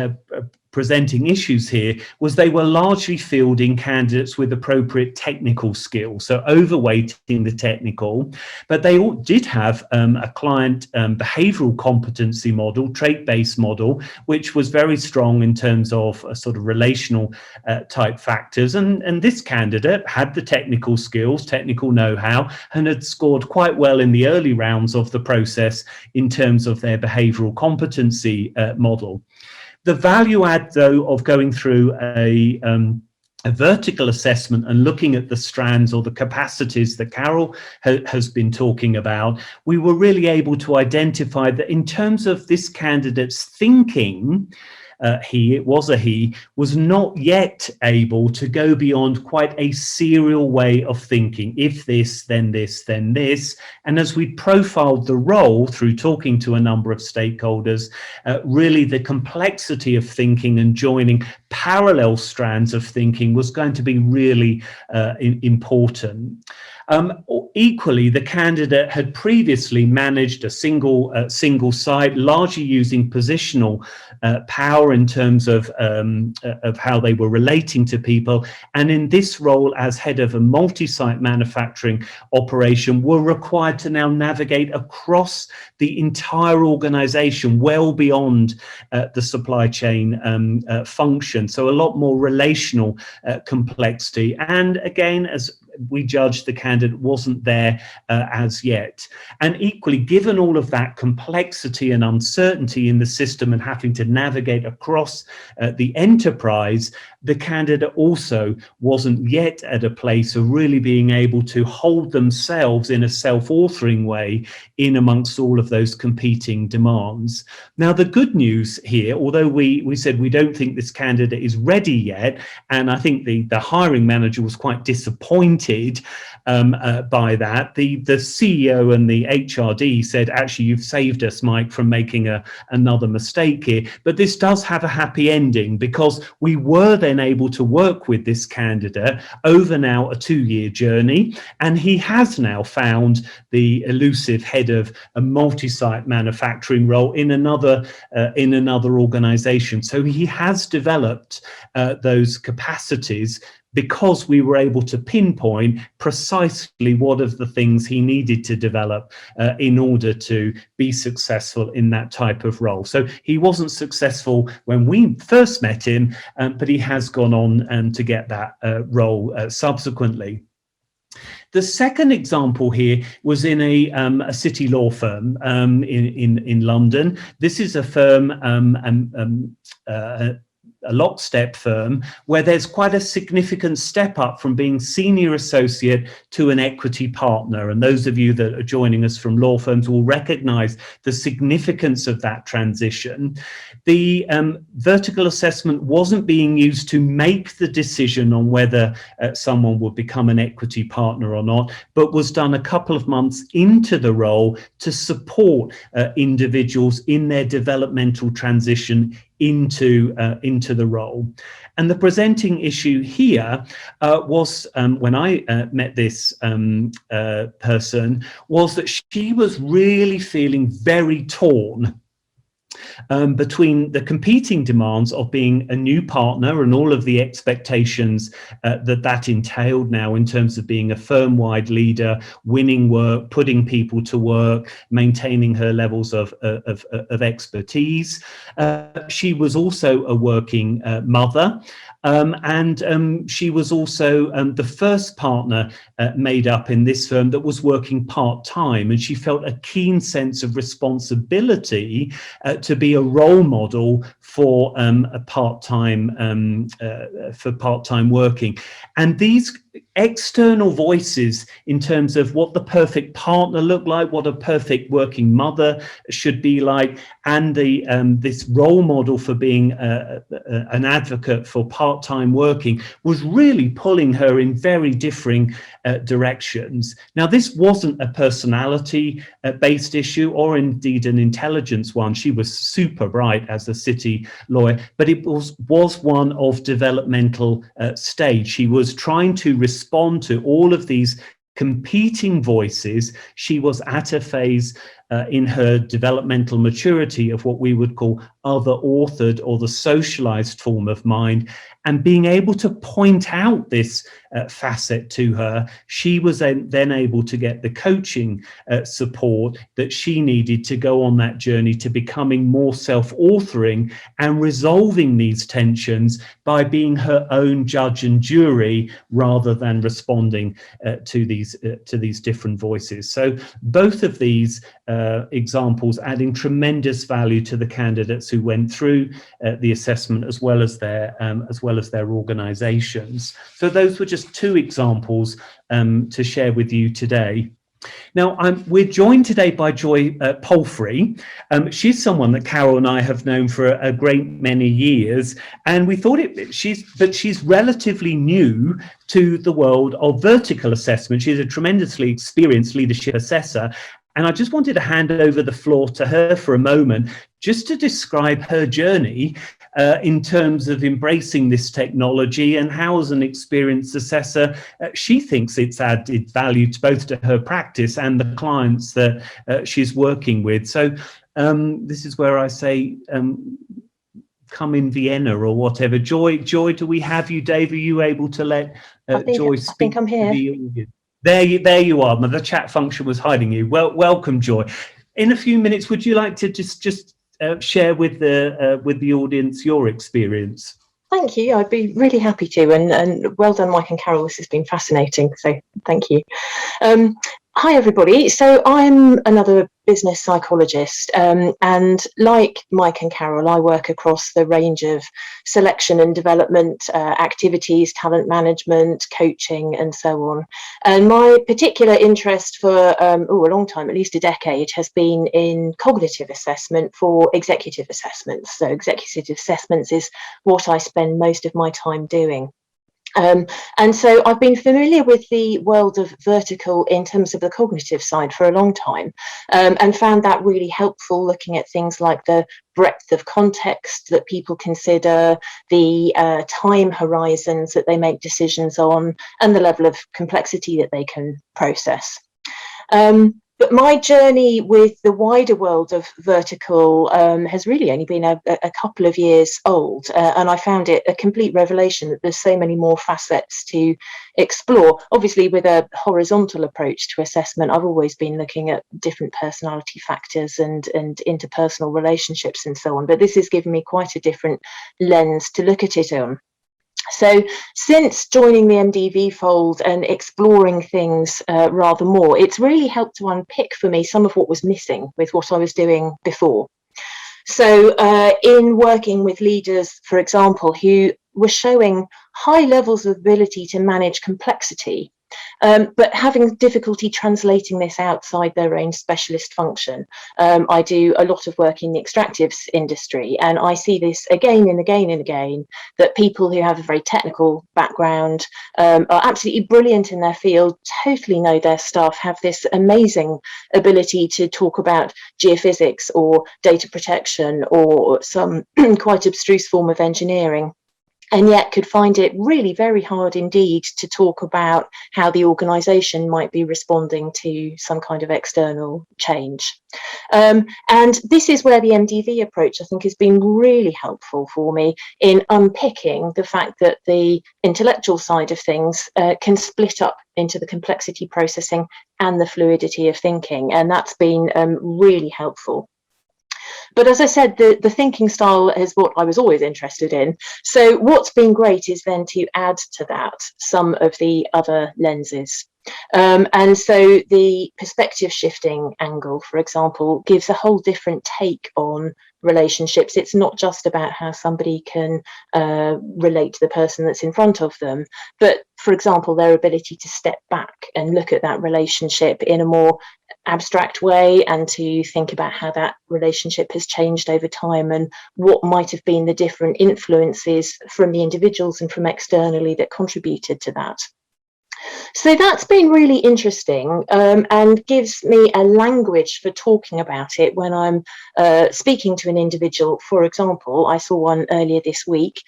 Speaker 1: presenting issues here was they were largely fielding candidates with appropriate technical skills, so overweighting the technical, but they all did have a client behavioral competency model, trait-based model, which was very strong in terms of sort of relational type factors, and this candidate had the technical skills, technical know-how, and had scored quite well in the early rounds of the process in terms of their behavioral competency model. The value add, though, of going through a vertical assessment and looking at the strands or the capacities that Carol has been talking about, we were really able to identify that in terms of this candidate's thinking, it was a he, was not yet able to go beyond quite a serial way of thinking. If this, then this, then this. And as we profiled the role through talking to a number of stakeholders, really the complexity of thinking and joining parallel strands of thinking was going to be really important. Equally, the candidate had previously managed a single site, largely using positional power in terms of how they were relating to people, and in this role as head of a multi-site manufacturing operation were required to now navigate across the entire organization, well beyond the supply chain function, so a lot more relational complexity. And again, as we judged, the candidate wasn't there as yet. And equally, given all of that complexity and uncertainty in the system and having to navigate across the enterprise, the candidate also wasn't yet at a place of really being able to hold themselves in a self-authoring way in amongst all of those competing demands. Now, the good news here, although we said we don't think this candidate is ready yet, and I think the hiring manager was quite disappointed by that, the CEO and the HRD said, actually, you've saved us, Mike, from making another mistake here. But this does have a happy ending, because we were then able to work with this candidate over now a 2-year journey, and he has now found the elusive head of a multi-site manufacturing role in another organization. So he has developed those capacities, because we were able to pinpoint precisely what of the things he needed to develop in order to be successful in that type of role. So he wasn't successful when we first met him, but he has gone on to get that role subsequently. The second example here was in a city law firm in London. This is a firm, a lockstep firm, where there's quite a significant step up from being senior associate to an equity partner. And those of you that are joining us from law firms will recognize the significance of that transition. The vertical assessment wasn't being used to make the decision on whether someone would become an equity partner or not, but was done a couple of months into the role to support individuals in their developmental transition into the role. And the presenting issue here was, when I met this person, was that she was really feeling very torn between the competing demands of being a new partner and all of the expectations that entailed now in terms of being a firm-wide leader, winning work, putting people to work, maintaining her levels of expertise. She was also a working mother. And she was also the first partner made up in this firm that was working part-time, and she felt a keen sense of responsibility to be a role model for a part-time working. And these external voices in terms of what the perfect partner looked like, what a perfect working mother should be like, and this role model for being an advocate for part-time working was really pulling her in very differing directions. Now, this wasn't a personality based issue or indeed an intelligence one. She was super bright as a city lawyer, but it was one of developmental stage. She was trying to respond to all of these competing voices. She was at a phase in her developmental maturity of what we would call other authored or the socialized form of mind, and being able to point out this facet to her, she was then able to get the coaching support that she needed to go on that journey to becoming more self-authoring and resolving these tensions by being her own judge and jury rather than responding to these different voices. So both of these examples adding tremendous value to the candidates who went through the assessment, as well as their organizations. So those were just two examples to share with you today. Now, we're joined today by Joy Palfrey. She's someone that Carol and I have known for a great many years, and we thought she's relatively new to the world of vertical assessment. She's a tremendously experienced leadership assessor, and I just wanted to hand over the floor to her for a moment, just to describe her journey in terms of embracing this technology and how, as an experienced assessor, she thinks it's added value to both to her practice and the clients that she's working with. So this is where I say, come in Vienna or whatever. Joy, do we have you, Dave? Are you able to let Joy speak?
Speaker 3: I think I'm here.
Speaker 1: To the audience? There you are. The chat function was hiding you. Well, welcome, Joy. In a few minutes, would you like to just share with the audience your experience?
Speaker 3: Thank you. I'd be really happy to, and well done, Mike and Carol. This has been fascinating. So thank you. Hi, everybody. So I'm another business psychologist, and like Mike and Carol, I work across the range of selection and development activities, talent management, coaching, and so on. And my particular interest for a long time, at least a decade, has been in cognitive assessment for executive assessments. So executive assessments is what I spend most of my time doing. And so I've been familiar with the world of vertical in terms of the cognitive side for a long time, and found that really helpful, looking at things like the breadth of context that people consider, the time horizons that they make decisions on, and the level of complexity that they can process. But my journey with the wider world of vertical has really only been a couple of years old, and I found it a complete revelation that there's so many more facets to explore. Obviously, with a horizontal approach to assessment, I've always been looking at different personality factors and interpersonal relationships and so on, but this has given me quite a different lens to look at it on. So since joining the MDV fold and exploring things rather more, it's really helped to unpick for me some of what was missing with what I was doing before. So in working with leaders, for example, who were showing high levels of ability to manage complexity, but having difficulty translating this outside their own specialist function. I do a lot of work in the extractives industry, and I see this again and again and again, that people who have a very technical background are absolutely brilliant in their field, totally know their stuff, have this amazing ability to talk about geophysics or data protection or some quite abstruse form of engineering, and yet could find it really very hard indeed to talk about how the organisation might be responding to some kind of external change. And this is where the MDV approach, I think, has been really helpful for me in unpicking the fact that the intellectual side of things can split up into the complexity processing and the fluidity of thinking, and that's been really helpful. But as I said, the thinking style is what I was always interested in. So what's been great is then to add to that some of the other lenses. And so the perspective shifting angle, for example, gives a whole different take on relationships. It's not just about how somebody can relate to the person that's in front of them, but, for example, their ability to step back and look at that relationship in a more abstract way, and to think about how that relationship has changed over time and what might have been the different influences from the individuals and from externally that contributed to that. So that's been really interesting, and gives me a language for talking about it when I'm speaking to an individual. For example, I saw one earlier this week,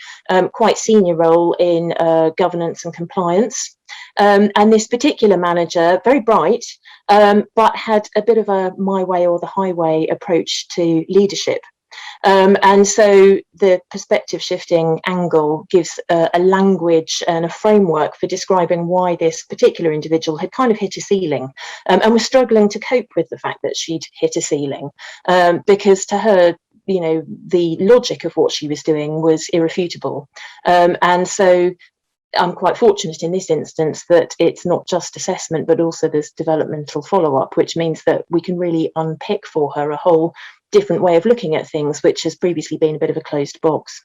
Speaker 3: quite senior role in governance and compliance. And this particular manager, very bright, but had a bit of a my way or the highway approach to leadership. And so the perspective shifting angle gives a language and a framework for describing why this particular individual had kind of hit a ceiling, and was struggling to cope with the fact that she'd hit a ceiling, because to her, you know, the logic of what she was doing was irrefutable. And so I'm quite fortunate in this instance that it's not just assessment, but also there's developmental follow-up, which means that we can really unpick for her a whole different way of looking at things, which has previously been a bit of a closed box.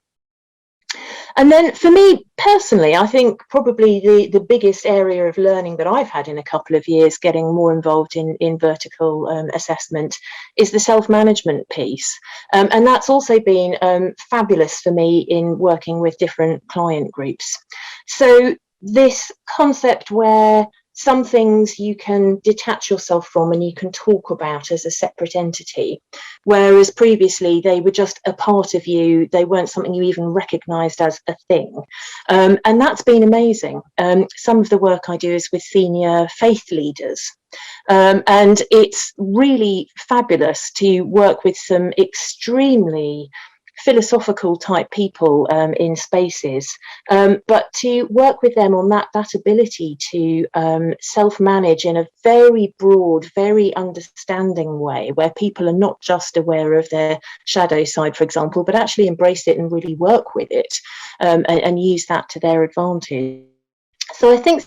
Speaker 3: And then for me personally, I think probably the biggest area of learning that I've had in a couple of years getting more involved in vertical assessment is the self-management piece. And that's also been fabulous for me in working with different client groups. So this concept where some things you can detach yourself from and you can talk about as a separate entity, whereas previously they were just a part of you, they weren't something you even recognised as a thing. And that's been amazing. Some of the work I do is with senior faith leaders. And it's really fabulous to work with some extremely philosophical type people in spaces, but to work with them on that ability to self-manage in a very broad, very understanding way, where people are not just aware of their shadow side, for example, but actually embrace it and really work with it, and use that to their advantage. So I think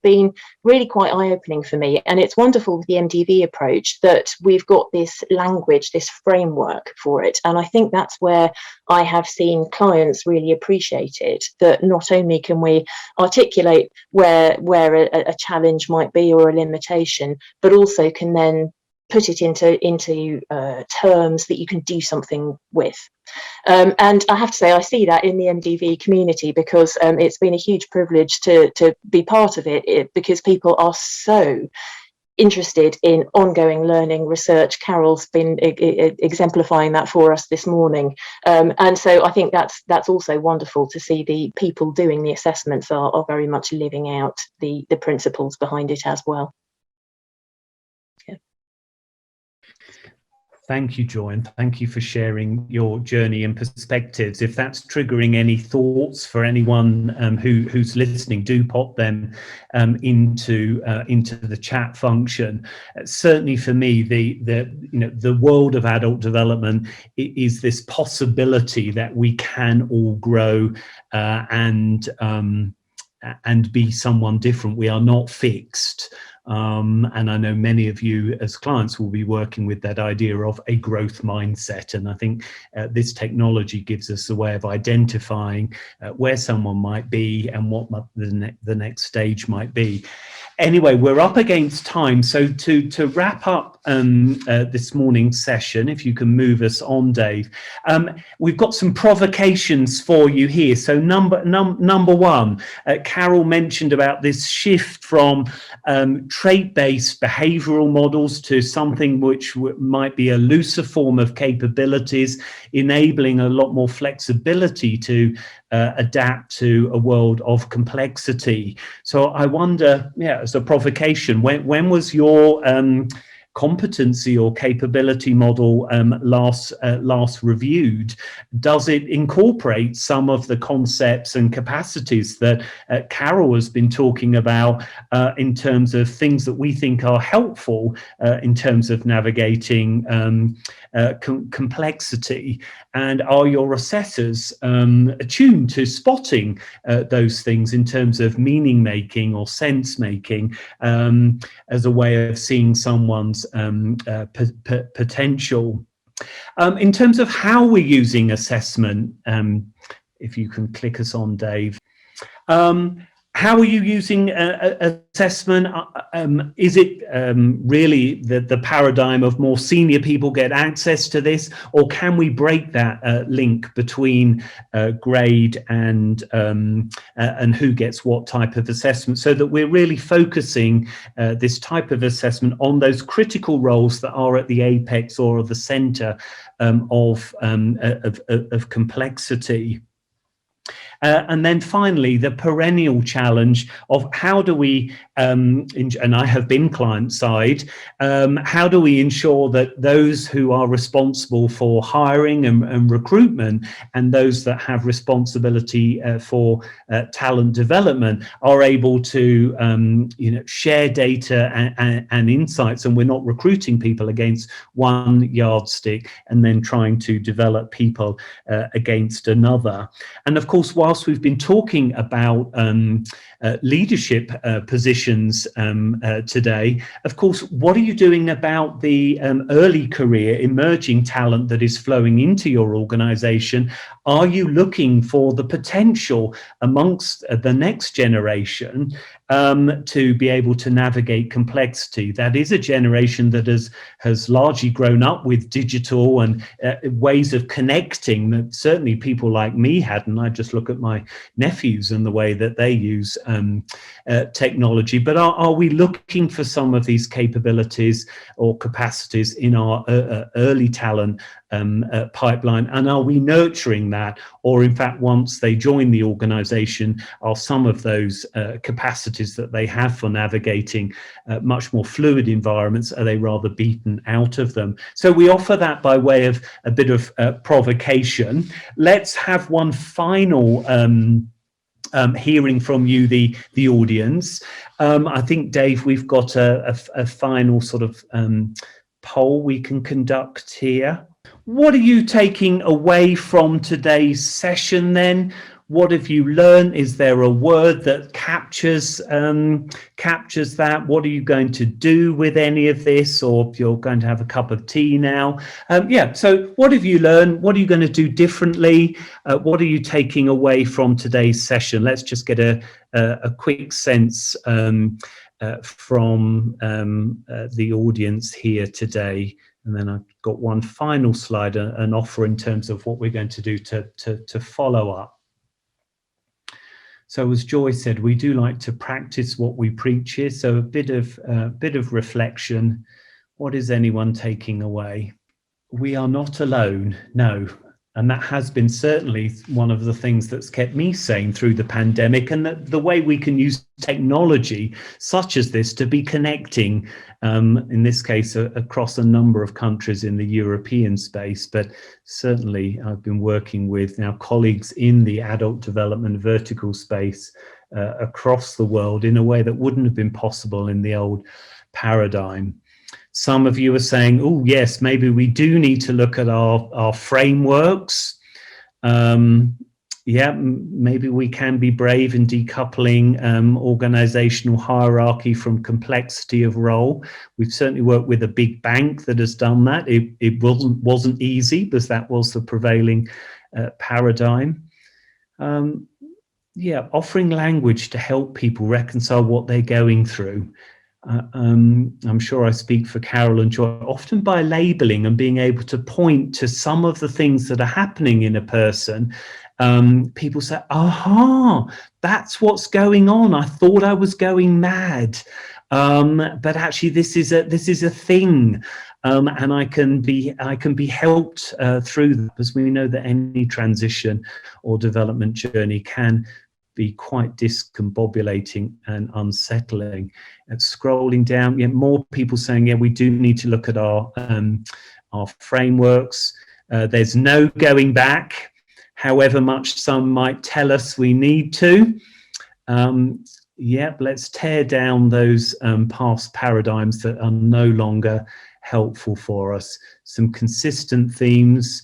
Speaker 3: been really quite eye-opening for me, and it's wonderful with the MDV approach that we've got this language, this framework for it, and I think that's where I have seen clients really appreciate it, that not only can we articulate where a challenge might be or a limitation, but also can then put it into terms that you can do something with. And I have to say, I see that in the MDV community, because it's been a huge privilege to be part of it, because people are so interested in ongoing learning research. Carol's been exemplifying that for us this morning. And so I think that's also wonderful to see the people doing the assessments are very much living out the principles behind it as well.
Speaker 1: Thank you, Joy, and thank you for sharing your journey and perspectives. If that's triggering any thoughts for anyone who's listening, do pop them into the chat function. Certainly, for me, the world of adult development is this possibility that we can all grow and be someone different. We are not fixed. And I know many of you as clients will be working with that idea of a growth mindset. And I think this technology gives us a way of identifying where someone might be and what the next stage might be. Anyway, we're up against time. So to wrap up this morning's session, if you can move us on, Dave, we've got some provocations for you here. So number one, Carol mentioned about this shift from trait-based behavioral models to something which might be a looser form of capabilities, enabling a lot more flexibility to adapt to a world of complexity. So I wonder, as a provocation, when was your competency or capability model last reviewed? Does it incorporate some of the concepts and capacities that Carol has been talking about in terms of things that we think are helpful in terms of navigating complexity? And are your assessors attuned to spotting those things in terms of meaning making or sense making as a way of seeing someone's potential? In terms of how we're using assessment, if you can click us on, Dave. How are you using assessment? Is it really the paradigm of more senior people get access to this, or can we break that link between grade and who gets what type of assessment, so that we're really focusing this type of assessment on those critical roles that are at the apex or the centre of complexity? And then finally, the perennial challenge of how do we, and I have been client side, how do we ensure that those who are responsible for hiring and recruitment, and those that have responsibility for talent development, are able to share data and insights, and we're not recruiting people against one yardstick and then trying to develop people against another. And of course, whilst we've been talking about leadership positions today, of course, what are you doing about the early career emerging talent that is flowing into your organization? Are you looking for the potential amongst the next generation to be able to navigate complexity? That is a generation that has largely grown up with digital and ways of connecting that certainly people like me hadn't. I just look at my nephews and the way that they use technology. But are we looking for some of these capabilities or capacities in our early talent pipeline, and are we nurturing that? Or in fact, once they join the organization, are some of those capacities that they have for navigating much more fluid environments, are they rather beaten out of them? So we offer that by way of a bit of provocation. Let's have one final hearing from you, the audience. I think, Dave, we've got a final sort of poll we can conduct here. What are you taking away from today's session then? What have you learned? Is there a word that captures that? What are you going to do with any of this? Or if you're going to have a cup of tea now? So what have you learned? What are you going to do differently? What are you taking away from today's session? Let's just get a quick sense from the audience here today. And then I've got one final slide, an offer in terms of what we're going to do to follow up. So as Joy said, we do like to practice what we preach here. So a bit of reflection. What is anyone taking away? We are not alone, no. And that has been certainly one of the things that's kept me sane through the pandemic, and the way we can use technology such as this to be connecting, in this case, across a number of countries in the European space. But certainly I've been working with now colleagues in the adult development vertical space across the world in a way that wouldn't have been possible in the old paradigm. Some of you are saying, oh, yes, maybe we do need to look at our frameworks. Maybe we can be brave in decoupling organizational hierarchy from complexity of role. We've certainly worked with a big bank that has done that. It wasn't easy, because that was the prevailing paradigm. Offering language to help people reconcile what they're going through. I'm sure I speak for Carol and Joy, often by labeling and being able to point to some of the things that are happening in a person. People say, aha, that's what's going on. I thought I was going mad. But actually this is a thing. And I can be helped through that, because we know that any transition or development journey can be quite discombobulating and unsettling. And scrolling down, more people saying, we do need to look at our frameworks. There's no going back, however much some might tell us we need to. Let's tear down those past paradigms that are no longer helpful for us. Some consistent themes.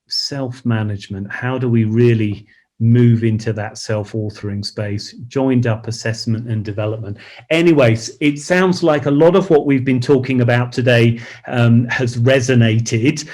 Speaker 1: Self-management. How do we really move into that self-authoring space? Joined up assessment and development. Anyways, it sounds like a lot of what we've been talking about today has resonated.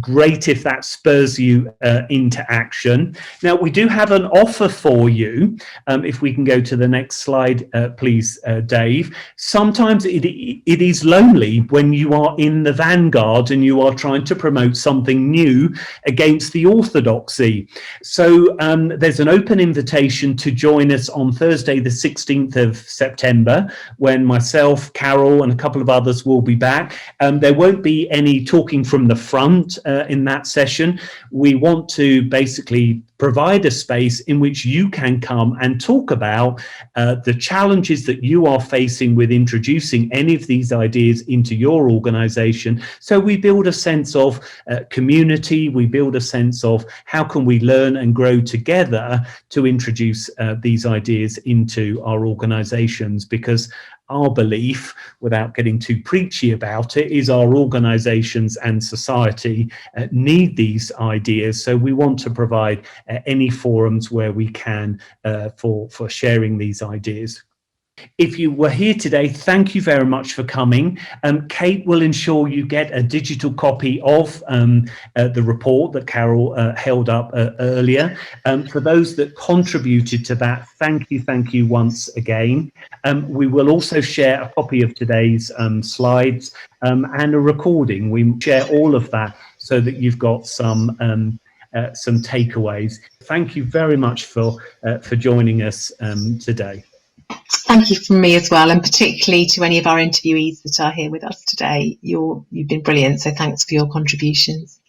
Speaker 1: great if that spurs you into action. Now, we do have an offer for you. If we can go to the next slide, please, Dave. Sometimes it is lonely when you are in the vanguard and you are trying to promote something new against the orthodoxy. So there's an open invitation to join us on Thursday, the 16th of September, when myself, Carol, and a couple of others will be back. There won't be any talking from the front in that session. We want to basically provide a space in which you can come and talk about the challenges that you are facing with introducing any of these ideas into your organization. So we build a sense of community, we build a sense of how can we learn and grow together to introduce these ideas into our organizations, because our belief, without getting too preachy about it, is our organizations and society need these ideas. So we want to provide any forums where we can for sharing these ideas. If you were here today, thank you very much for coming. Kate will ensure you get a digital copy of the report that Carol held up earlier. For those that contributed to that, thank you once again. We will also share a copy of today's slides and a recording. We share all of that so that you've got some takeaways. Thank you very much for joining us today.
Speaker 2: Thank you from me as well, and particularly to any of our interviewees that are here with us today. You've been brilliant, so thanks for your contributions.